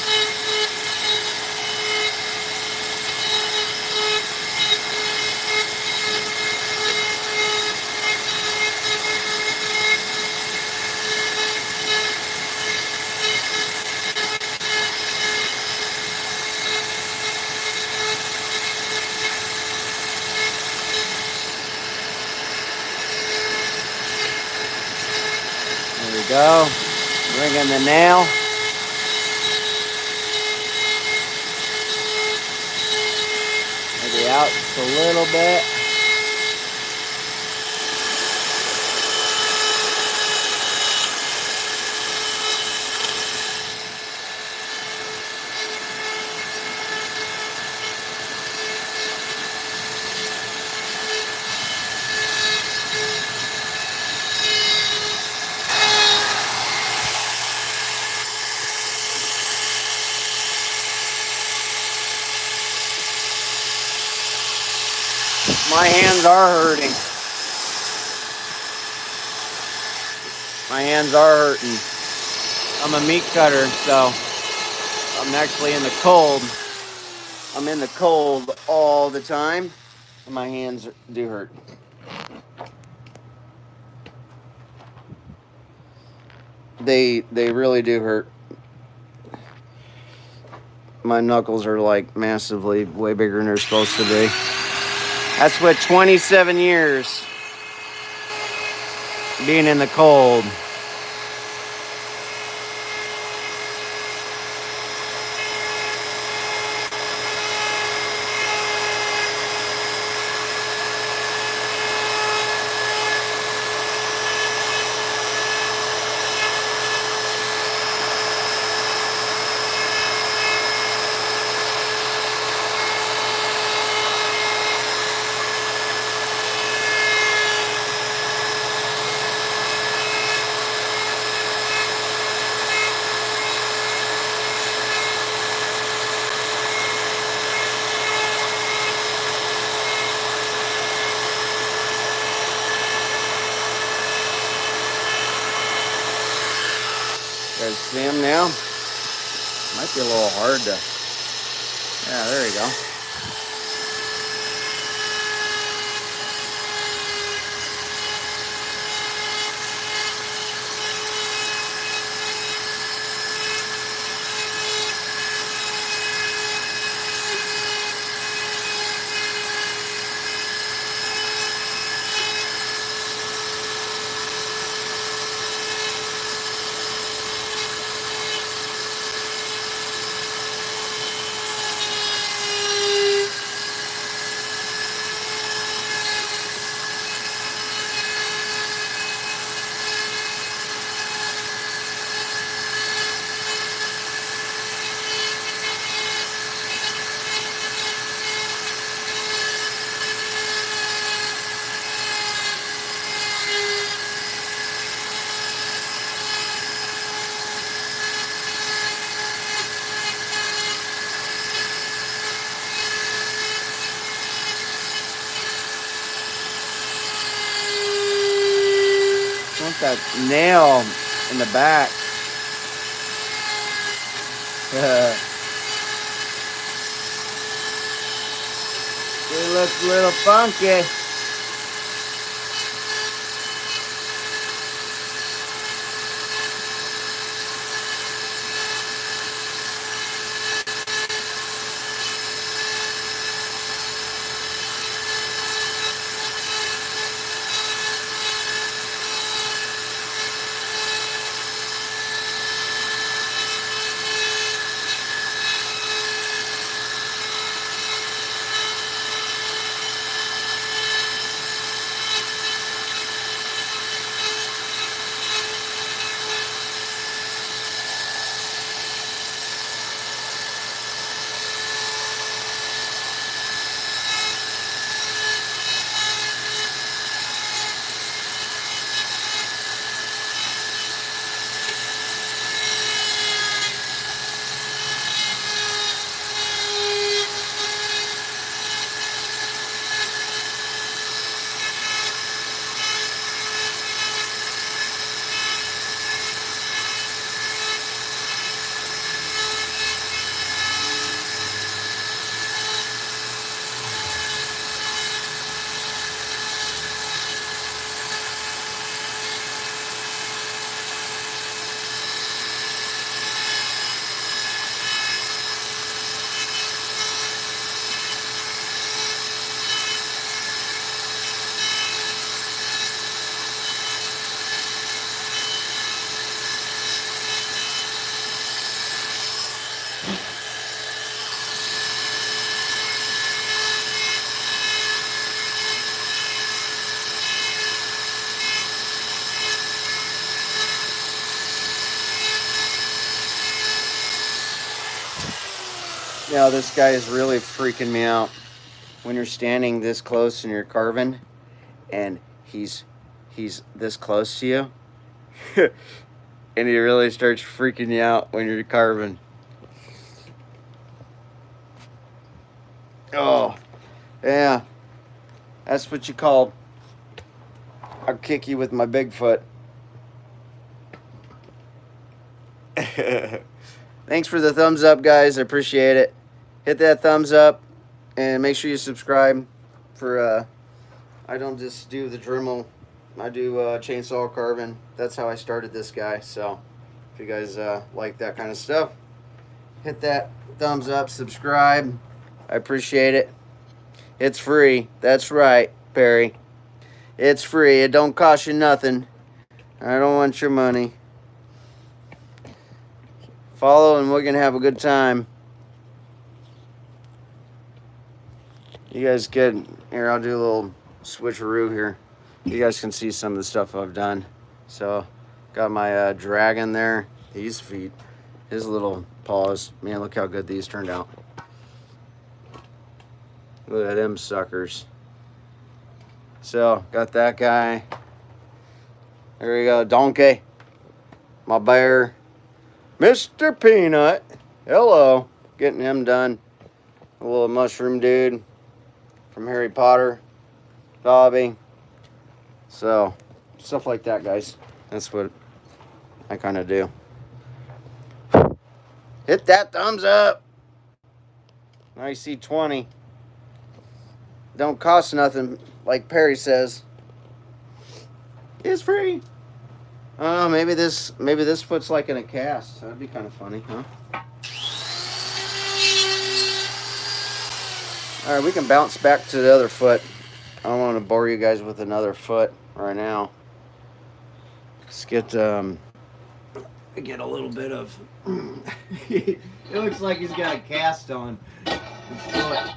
There we go. Bring in the nail. Maybe out just a little bit. My hands are hurting. My hands are hurting. I'm a meat cutter, so I'm actually in the cold. I'm in the cold all the time, and my hands do hurt. They really do hurt. My knuckles are like massively way bigger than they're supposed to be. That's what 27 years being in the cold. guys see them now? Might be a little hard to. Yeah, there you go. Want that nail in the back. It looks a little funky. You know, this guy is really freaking me out. When you're standing this close and you're carving, and he's this close to you, and he really starts freaking you out when you're carving. Oh, yeah, that's what you call. I'll kick you with my big foot. Thanks for the thumbs up, guys. I appreciate it. Hit that thumbs up and make sure you subscribe for I don't just do the Dremel, I do chainsaw carving. That's how I started this guy. So if you guys like that kind of stuff, hit that thumbs up, subscribe. I appreciate it. It's free. That's right, Perry. It's free. It don't cost you nothing. I don't want your money. Follow and we're gonna have a good time. You guys good? Here, I'll do a little switcheroo here. You guys can see some of the stuff I've done. So, got my dragon there. These feet, his little paws. Man, look how good these turned out. Look at them suckers. So, got that guy. There we go, Donkey. My bear. Mr. Peanut. Hello. Getting him done. A little mushroom dude from Harry Potter. Dobby. So, stuff like that, guys. That's what I kind of do. Hit that thumbs up. I see 20. Don't cost nothing, like Perry says. It's free. Oh, maybe this puts like in a cast. That'd be kind of funny, huh? All right, we can bounce back to the other foot. I don't want to bore you guys with another foot right now. Let's get a little bit of. It looks like he's got a cast on his foot.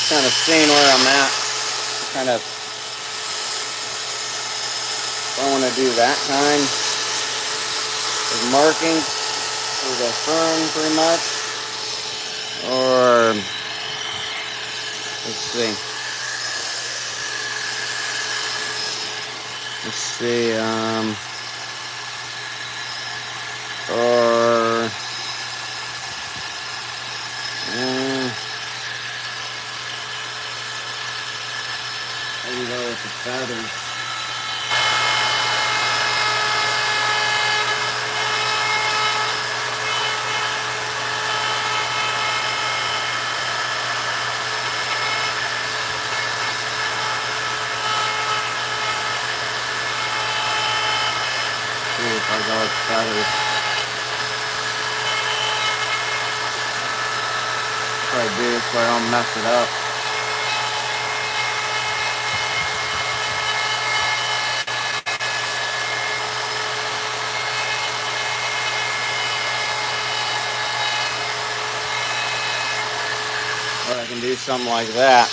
Kind of seeing where I'm at. Kind of don't want to do that kind of marking for the fern pretty much. Or let's see. Or maybe go with the feathers. See if I go with feathers. Try to do this so I don't mess it up. Or I can do something like that.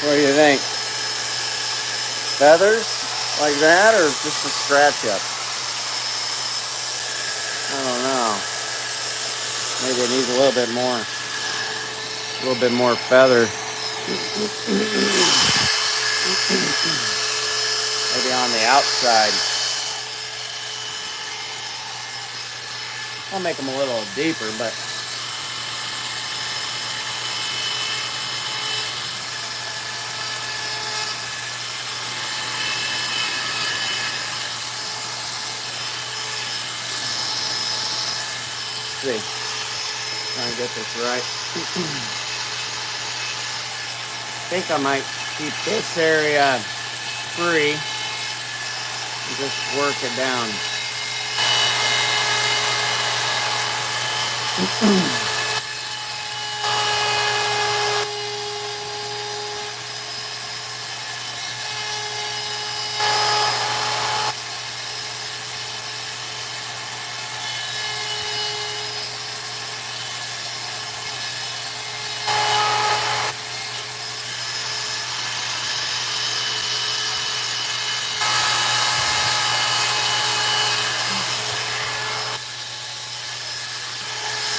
What do you think? Feathers like that, or just a scratch up? I don't know. Maybe it needs a little bit more. A little bit more feather. Maybe on the outside. I'll make them a little deeper, but let's see. Trying to get this right. I think I might keep this area free and just work it down.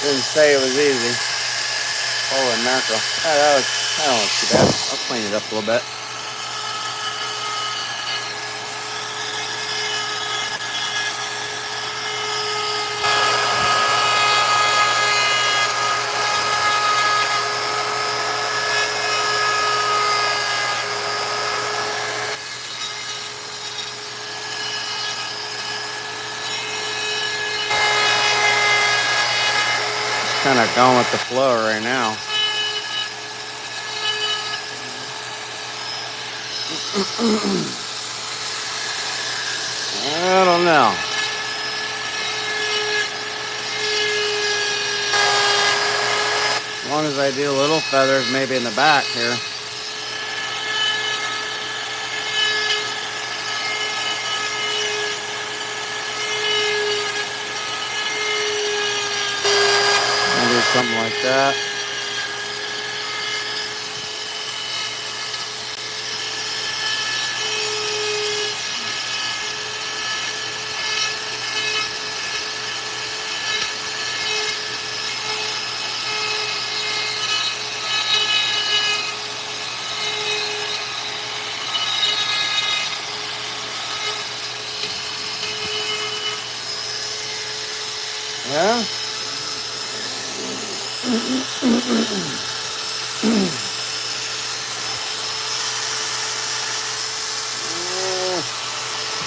Didn't say it was easy. Holy mackerel. That don't look too bad. I'll clean it up a little bit. Kind of going with the flow right now. I don't know. As long as I do little feathers maybe in the back here. I'll do something like that. Yeah.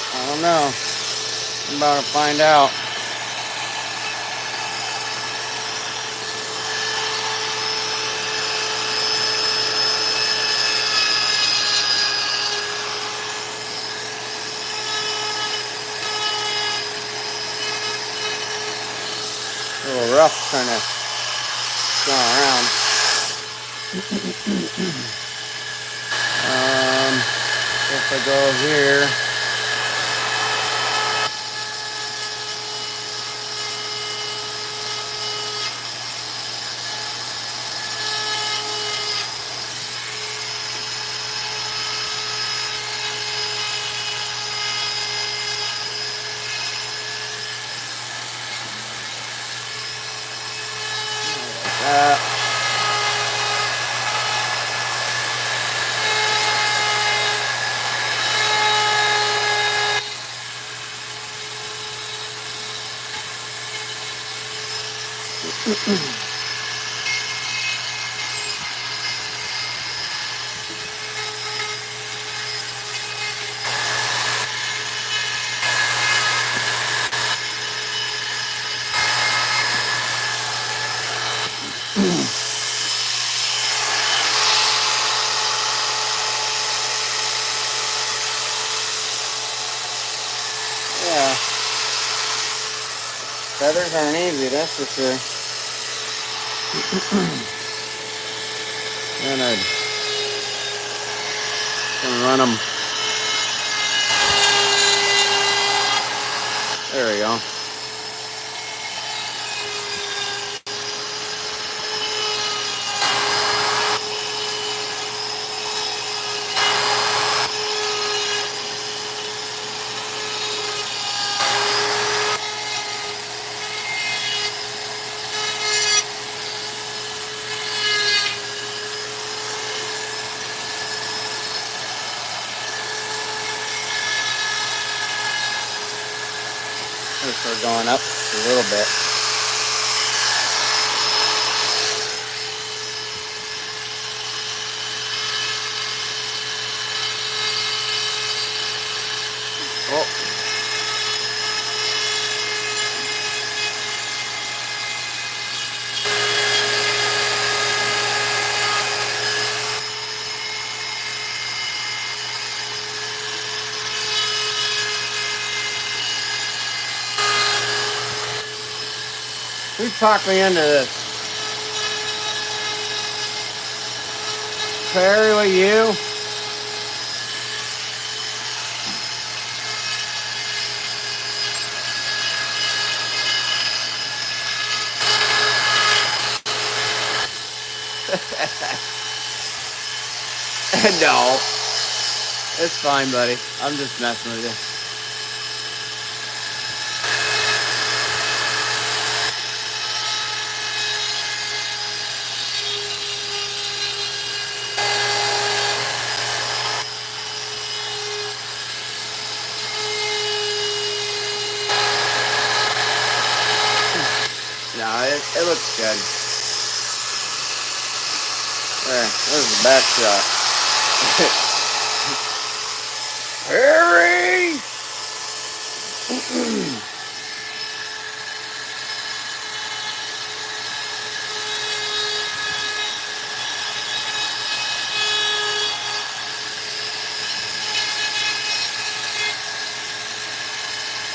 I don't know. I'm about to find out. A little rough trying to go around. If I go here. Yeah. Feathers aren't easy, that's for sure. And I'd run them. There we go. We're going up a little bit. Oh. Who talked me into this? Perry, with you? No. It's fine, buddy. I'm just messing with you. No, it looks good. There's the back shot. Harry!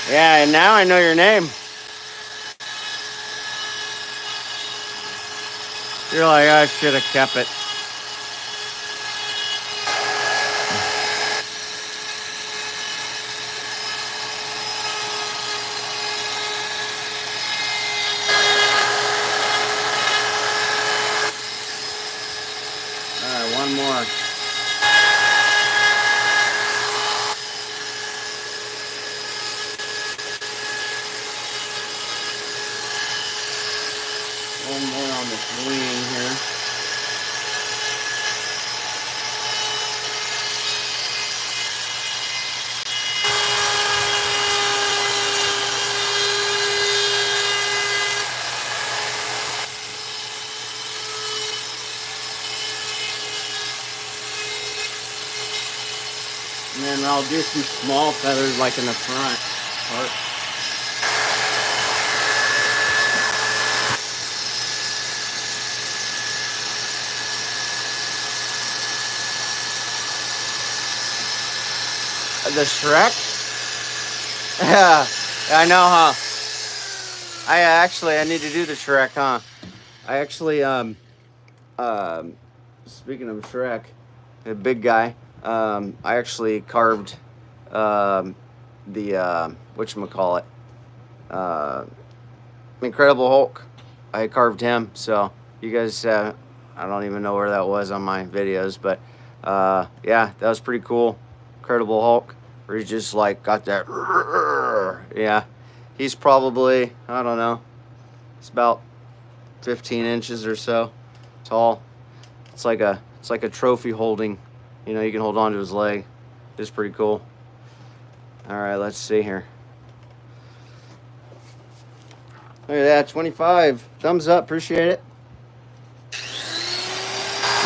Yeah, and now I know your name. You're like, I should have kept it. Alright, one more. One more on this wing here. And then I'll do some small feathers like in the front part. The Shrek? Yeah, I know, huh? I need to do the Shrek, huh? I actually, speaking of Shrek, the big guy, I actually carved, the, whatchamacallit, Incredible Hulk. I carved him, so you guys, I don't even know where that was on my videos, but, yeah, that was pretty cool. Incredible Hulk, where he's just like got that, yeah. He's probably, I don't know, it's about 15 inches or so tall. It's like a trophy holding, you know, you can hold on to his leg. It's pretty cool. All right, let's see here. Look at that, 25. Thumbs up, appreciate it.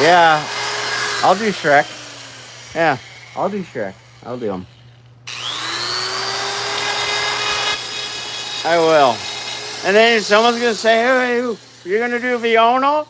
Yeah, I'll do Shrek. Yeah, I'll do Shrek. I'll do him. I will. And then someone's gonna say, hey, you're gonna do Fiona?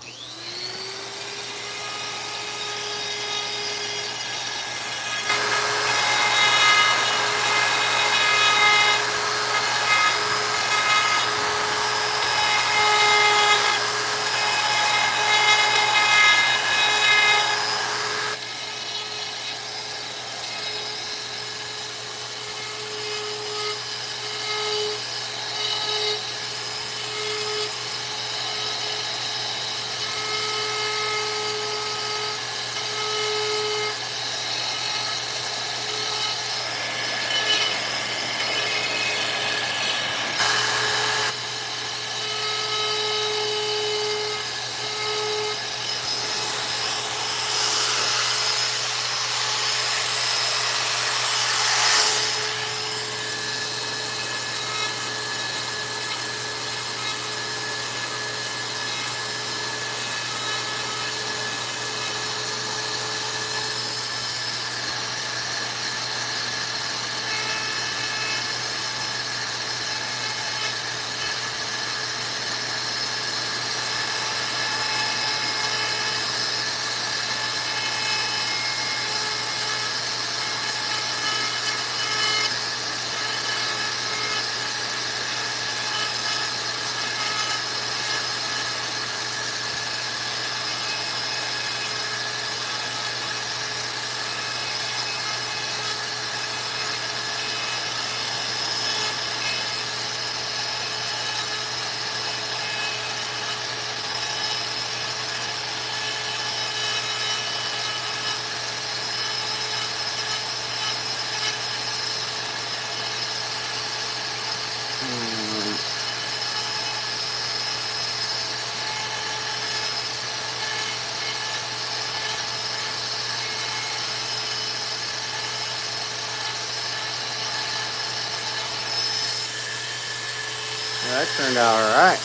That turned out all right.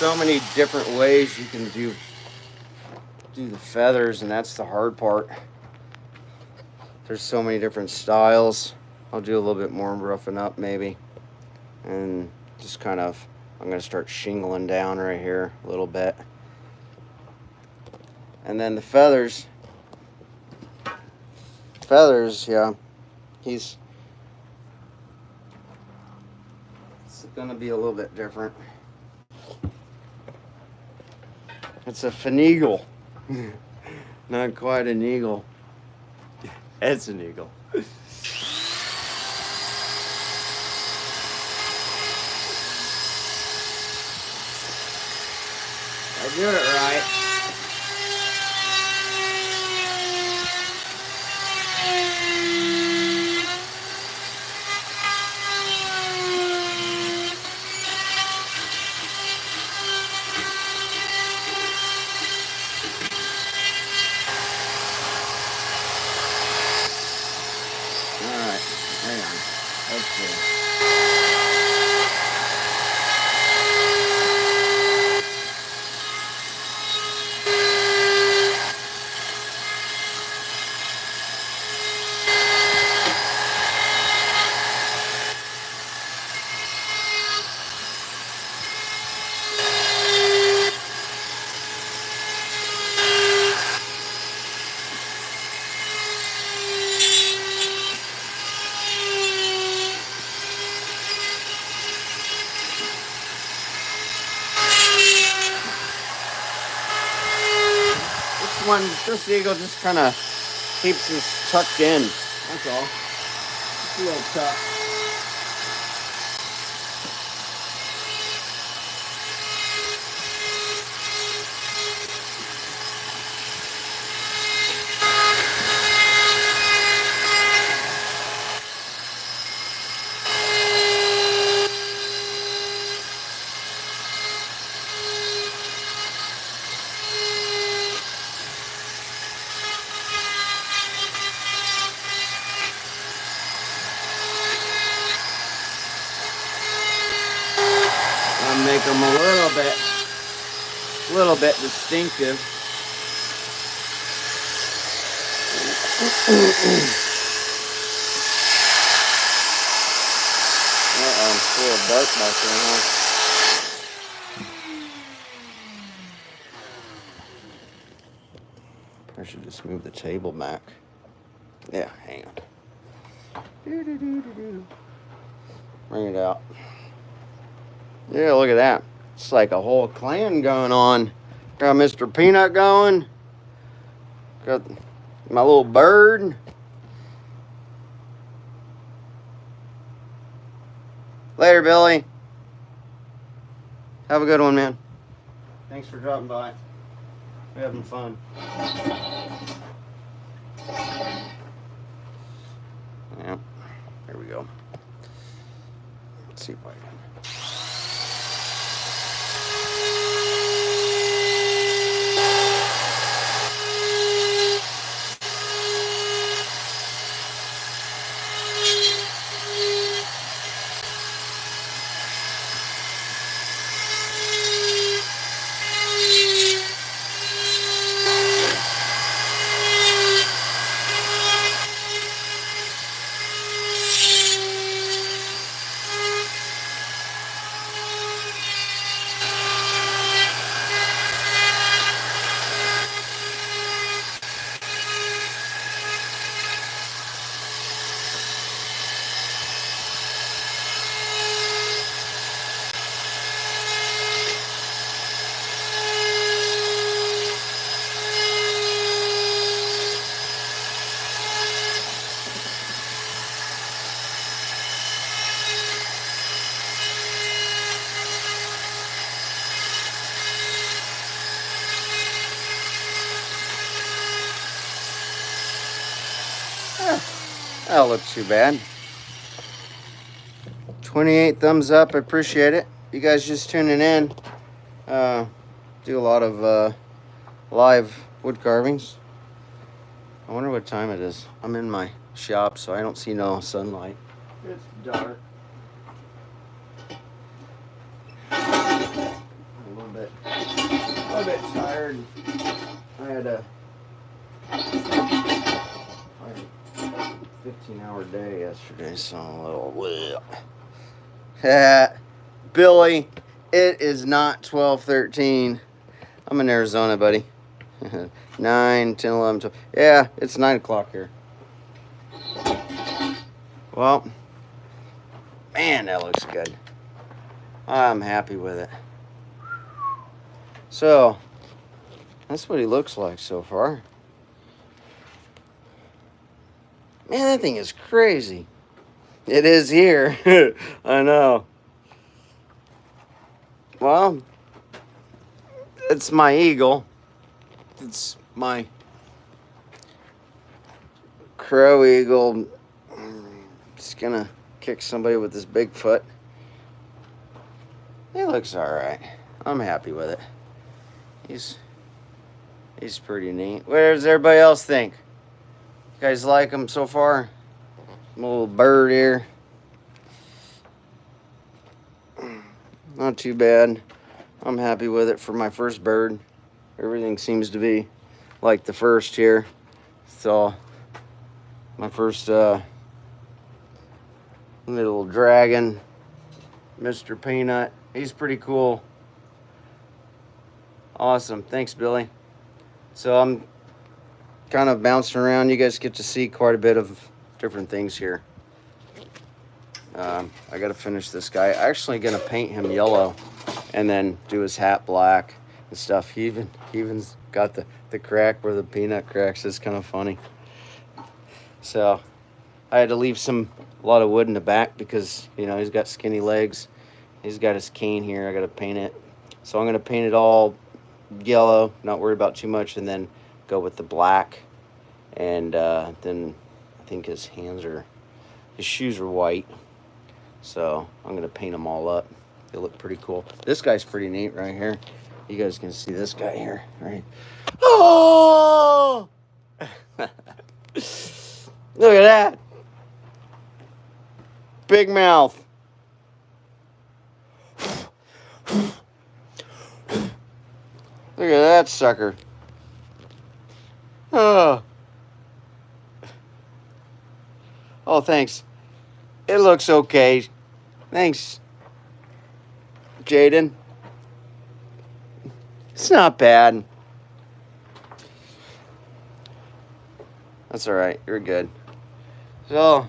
So many different ways you can do the feathers, and that's the hard part. There's so many different styles. I'll do a little bit more roughing up maybe, and just kind of, I'm going to start shingling down right here a little bit. And then the feathers, yeah, it's going to be a little bit different. It's a finagle. Not quite an eagle. It's an eagle. I do it right. This eagle just kind of keeps us tucked in. That's all. Just a little tuck. Make them a little bit distinctive. Full of bark back there, huh? I should just move the table back. Yeah, hang on. Bring it out. Yeah, look at that. It's like a whole clan going on. Got Mr. Peanut going. Got my little bird. Later, Billy. Have a good one, man. Thanks for dropping by. We're having fun. Yep. There we go. Let's see if I can. That don't look too bad. 28 thumbs up. I appreciate it. You guys just tuning in. Do a lot of live wood carvings. I wonder what time it is. I'm in my shop, so I don't see no sunlight. It's dark. A little bit tired. I had a 15-hour day yesterday, so I'm a little. Billy, it is not 12:13. I'm in Arizona, buddy. 9, 10, 11, 12. Yeah, it's 9 o'clock here. Well, man, that looks good. I'm happy with it. So, that's what he looks like so far. Man, that thing is crazy. It is here. I know. Well, it's my eagle. It's my crow eagle. Just gonna kick somebody with his big foot. It looks alright. I'm happy with it. He's pretty neat. What does everybody else think? You guys like him so far? Little bird here. Not too bad. I'm happy with it for my first bird. Everything seems to be like the first here. So my first little dragon, Mr. Peanut. He's pretty cool. Awesome. Thanks, Billy. So I'm kind of bouncing around. You guys get to see quite a bit of different things here. I got to finish this guy. I'm actually going to paint him yellow and then do his hat black and stuff. He even's got the crack where the peanut cracks. It's kind of funny. So I had to leave a lot of wood in the back because, you know, he's got skinny legs. He's got his cane here. I got to paint it. So I'm going to paint it all yellow, not worry about too much, and then go with the black. And then I think his shoes are white. So I'm going to paint them all up. They look pretty cool. This guy's pretty neat right here. You guys can see this guy here, right? Oh! Look at that. Big mouth. Look at that sucker. Oh. Oh, thanks. It looks okay. Thanks, Jaden. It's not bad. That's all right. You're good. So,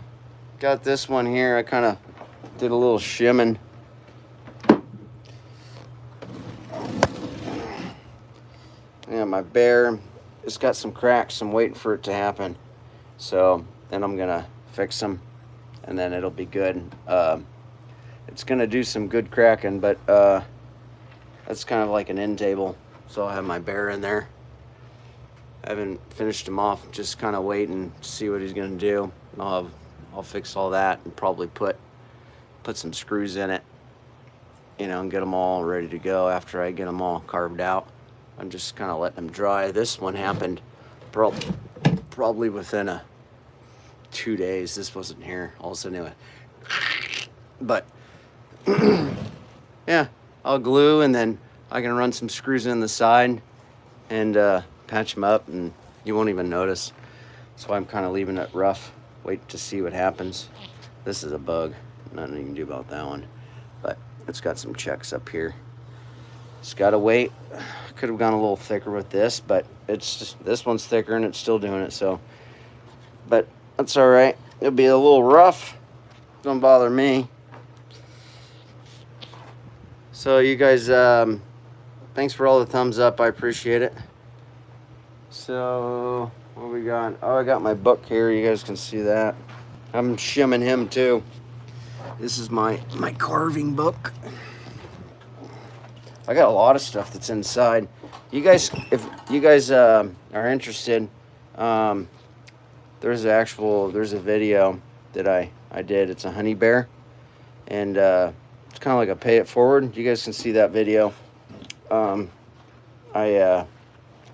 got this one here. I kind of did a little shimming. Yeah, my bear, it's got some cracks. I'm waiting for it to happen. So, then I'm going to fix them, and then it'll be good. It's going to do some good cracking, but that's kind of like an end table. So I'll have my bear in there. I haven't finished him off, just kind of waiting to see what he's going to do. I'll have I'll fix all that and probably put some screws in it, you know, and get them all ready to go after I get them all carved out. I'm just kind of letting them dry. This one happened probably within 2 days. This wasn't here. All of a sudden it went. But yeah, I'll glue and then I can run some screws in the side and patch them up, and you won't even notice. So I'm kind of leaving it rough. Wait to see what happens. This is a bug. Nothing you can do about that one. But it's got some checks up here. Just gotta wait. Could have gone a little thicker with this, but it's just, this one's thicker and it's still doing it. So, but that's all right. It'll be a little rough. Don't bother me. So you guys, thanks for all the thumbs up. I appreciate it. So what we got? Oh, I got my book here. You guys can see that. I'm shimming him too. This is my carving book. I got a lot of stuff that's inside. You guys, if you guys are interested, there's a video that I did. It's a honey bear, and it's kind of like a pay it forward. You guys can see that video. I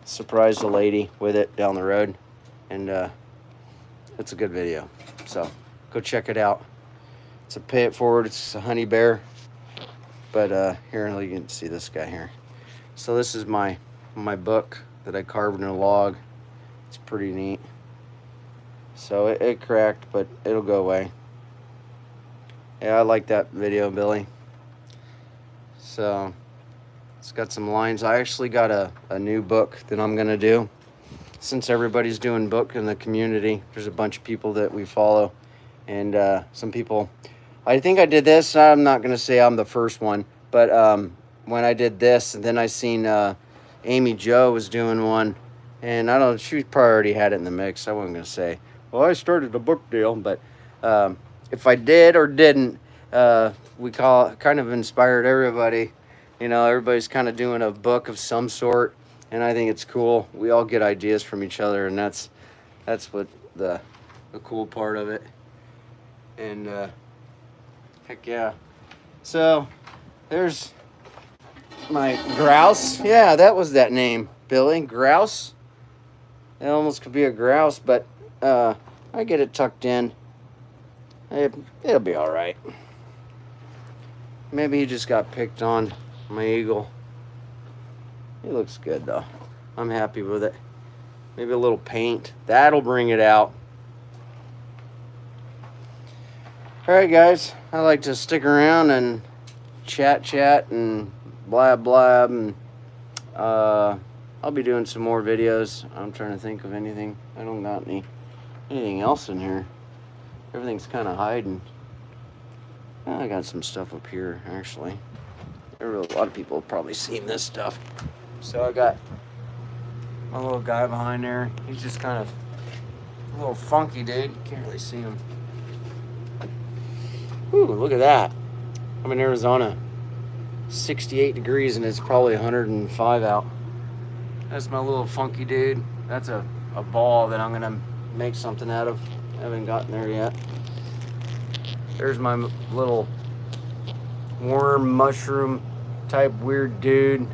surprised a lady with it down the road, and it's a good video. So go check it out. It's a pay it forward. It's a honey bear. But here you can see this guy here. So this is my book that I carved in a log. It's pretty neat. So it cracked, but it'll go away. Yeah, I like that video, Billy. So it's got some lines. I actually got a new book that I'm gonna do. Since everybody's doing book in the community, there's a bunch of people that we follow, and some people. I think I did this. I'm not gonna say I'm the first one, but when I did this, and then I seen Amy Jo was doing one, and I don't know, she probably already had it in the mix. I wasn't gonna say, well, I started a book deal, but if I did or didn't, we kind of inspired everybody. You know, everybody's kind of doing a book of some sort, and I think it's cool. We all get ideas from each other, and that's what the cool part of it. And heck yeah. So there's my grouse. Yeah, that was that name, Billy. Grouse. It almost could be a grouse, but I get it tucked in. It'll be all right. Maybe he just got picked on, my eagle. He looks good though. I'm happy with it. Maybe a little paint. That'll bring it out. All right, guys. I like to stick around and chat and blab, and I'll be doing some more videos. I'm trying to think of anything. I don't got anything else in here. Everything's kind of hiding. I got some stuff up here, actually. A lot of people have probably seen this stuff. So I got my little guy behind there. He's just kind of a little funky, dude. You can't really see him. Ooh, look at that. I'm in Arizona. 68 degrees and it's probably 105 out. That's my little funky dude. That's a ball that I'm gonna make something out of. I haven't gotten there yet. There's my little worm, mushroom type weird dude.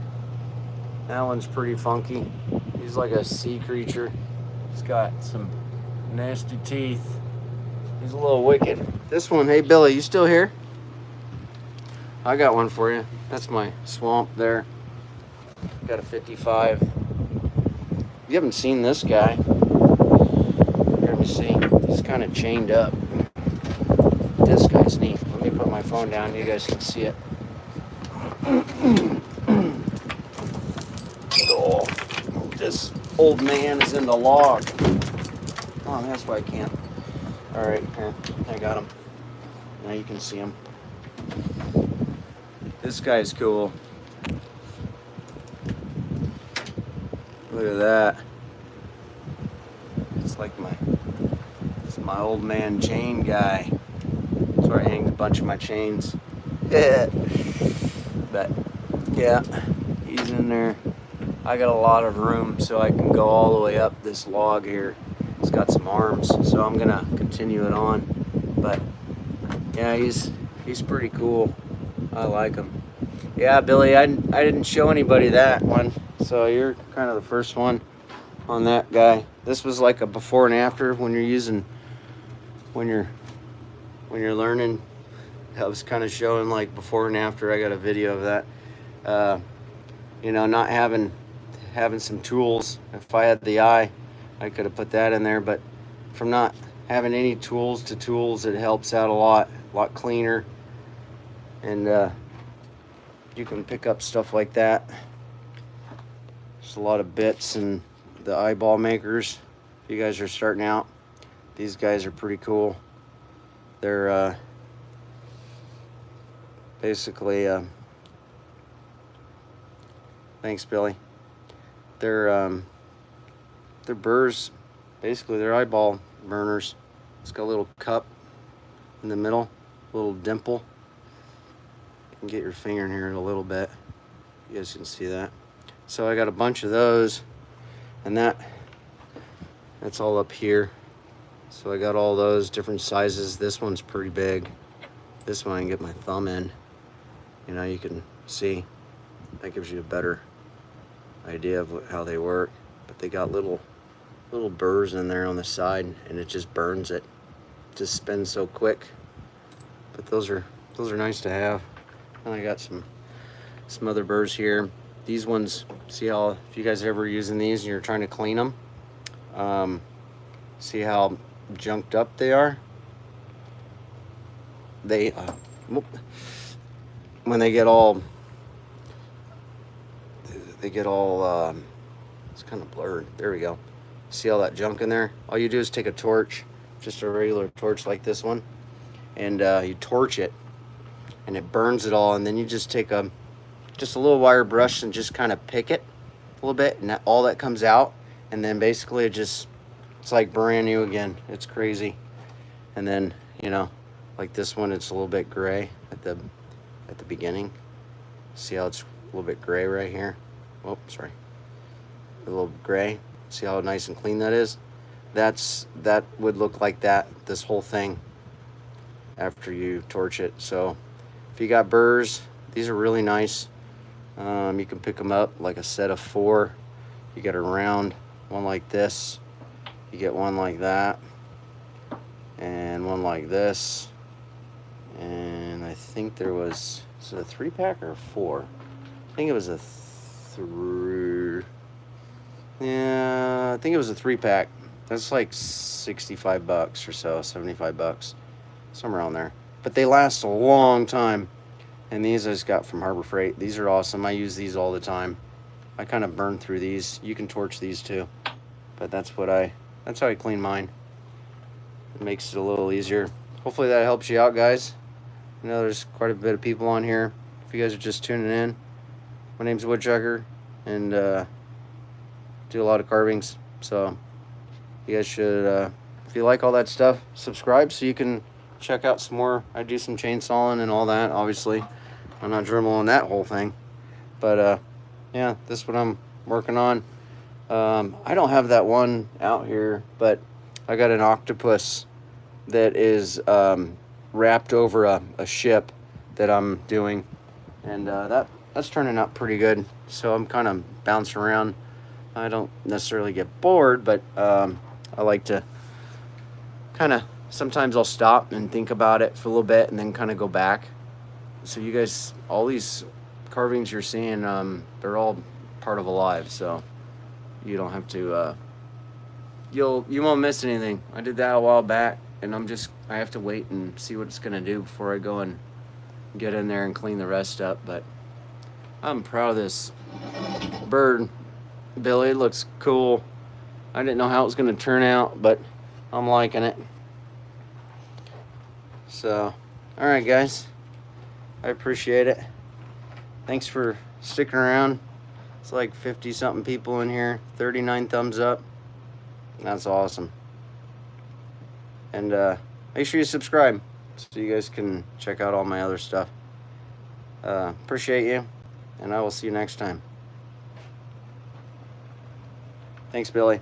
That one's pretty funky. He's like a sea creature. He's got some nasty teeth. He's a little wicked. This one, hey Billy, you still here? I got one for you. That's my swamp there. Got a 55. You haven't seen this guy. Let me see. He's kind of chained up. This guy's neat. Let me put my phone down. You guys can see it. Oh, this old man is in the log. Oh, that's why I can't. All right, here. I got him. Now you can see him. This guy's cool. Look at that. It's my old man chain guy. That's where I hang a bunch of my chains. Yeah. But yeah, he's in there. I got a lot of room so I can go all the way up this log here. It's got some arms, so I'm gonna continue it on. But yeah, he's pretty cool. I like him. Yeah, Billy, I didn't show anybody that one, so you're kind of the first one on that guy. This was like a before and after when you're learning. I was kind of showing like before and after. I got a video of that. Not having some tools. If I had the eye, I could have put that in there, but from not having any tools to tools, it helps out a lot cleaner. And you can pick up stuff like that. There's a lot of bits and the eyeball makers. If you guys are starting out, these guys are pretty cool. They're basically thanks, Billy. They're burrs. Basically, they're eyeball burners. It's got a little cup in the middle, a little dimple. You can get your finger in here a little bit. You guys can see that. So I got a bunch of those, and that's all up here. So I got all those different sizes. This one's pretty big. This one I can get my thumb in. You can see. That gives you a better idea of how they work. But they got little burrs in there on the side, and it just burns it. It just spins so quick. But those are nice to have. And I got some other burrs here. These ones, see how, if you guys are ever using these and you're trying to clean them, see how junked up they are? They, when they get all, it's kind of blurred. There we go. See all that junk in there? All you do is take a torch, just a regular torch like this one, and you torch it, and it burns it all, and then you just take just a little wire brush and just kind of pick it a little bit, and all that comes out, and then basically it's like brand new again. It's crazy. And then like this one, it's a little bit gray at the beginning. See how it's a little bit gray right here? Oh, sorry, a little gray. See how nice and clean that is? That would look like that, this whole thing, after you torch it. So if you got burrs, these are really nice. You can pick them up like a set of 4. You get a round one like this, you get one like that, and one like this, and I think there was it a 3-pack or a 4? I think it was a 3. Yeah, I think it was a 3-pack. That's like 65 bucks or so, 75 bucks, somewhere around there. But they last a long time. And these I just got from Harbor Freight. These are awesome. I use these all the time. I kind of burn through these. You can torch these too. But that's how I clean mine. It makes it a little easier. Hopefully that helps you out, guys. I know there's quite a bit of people on here. If you guys are just tuning in, my name's Woodchucker, and do a lot of carvings. So you guys should, if you like all that stuff, subscribe so you can check out some more. I do some chainsawing and all that, obviously. I'm not dribbling that whole thing. But yeah, this is what I'm working on. I don't have that one out here, but I got an octopus that is wrapped over a ship that I'm doing, and that's turning out pretty good. So I'm kind of bouncing around. I don't necessarily get bored, but I like to kind of, sometimes I'll stop and think about it for a little bit and then kind of go back. So you guys, all these carvings you're seeing, they're all part of Alive, so you don't have to, you won't miss anything. I did that a while back, and I have to wait and see what it's gonna do before I go and get in there and clean the rest up. But I'm proud of this bird, Billy. It looks cool. I didn't know how it was gonna turn out, but I'm liking it. So, all right, guys, I appreciate it. Thanks for sticking around. It's like 50 something people in here, 39 thumbs up. That's awesome. And make sure you subscribe so you guys can check out all my other stuff. Appreciate you, and I will see you next time. Thanks, Billy.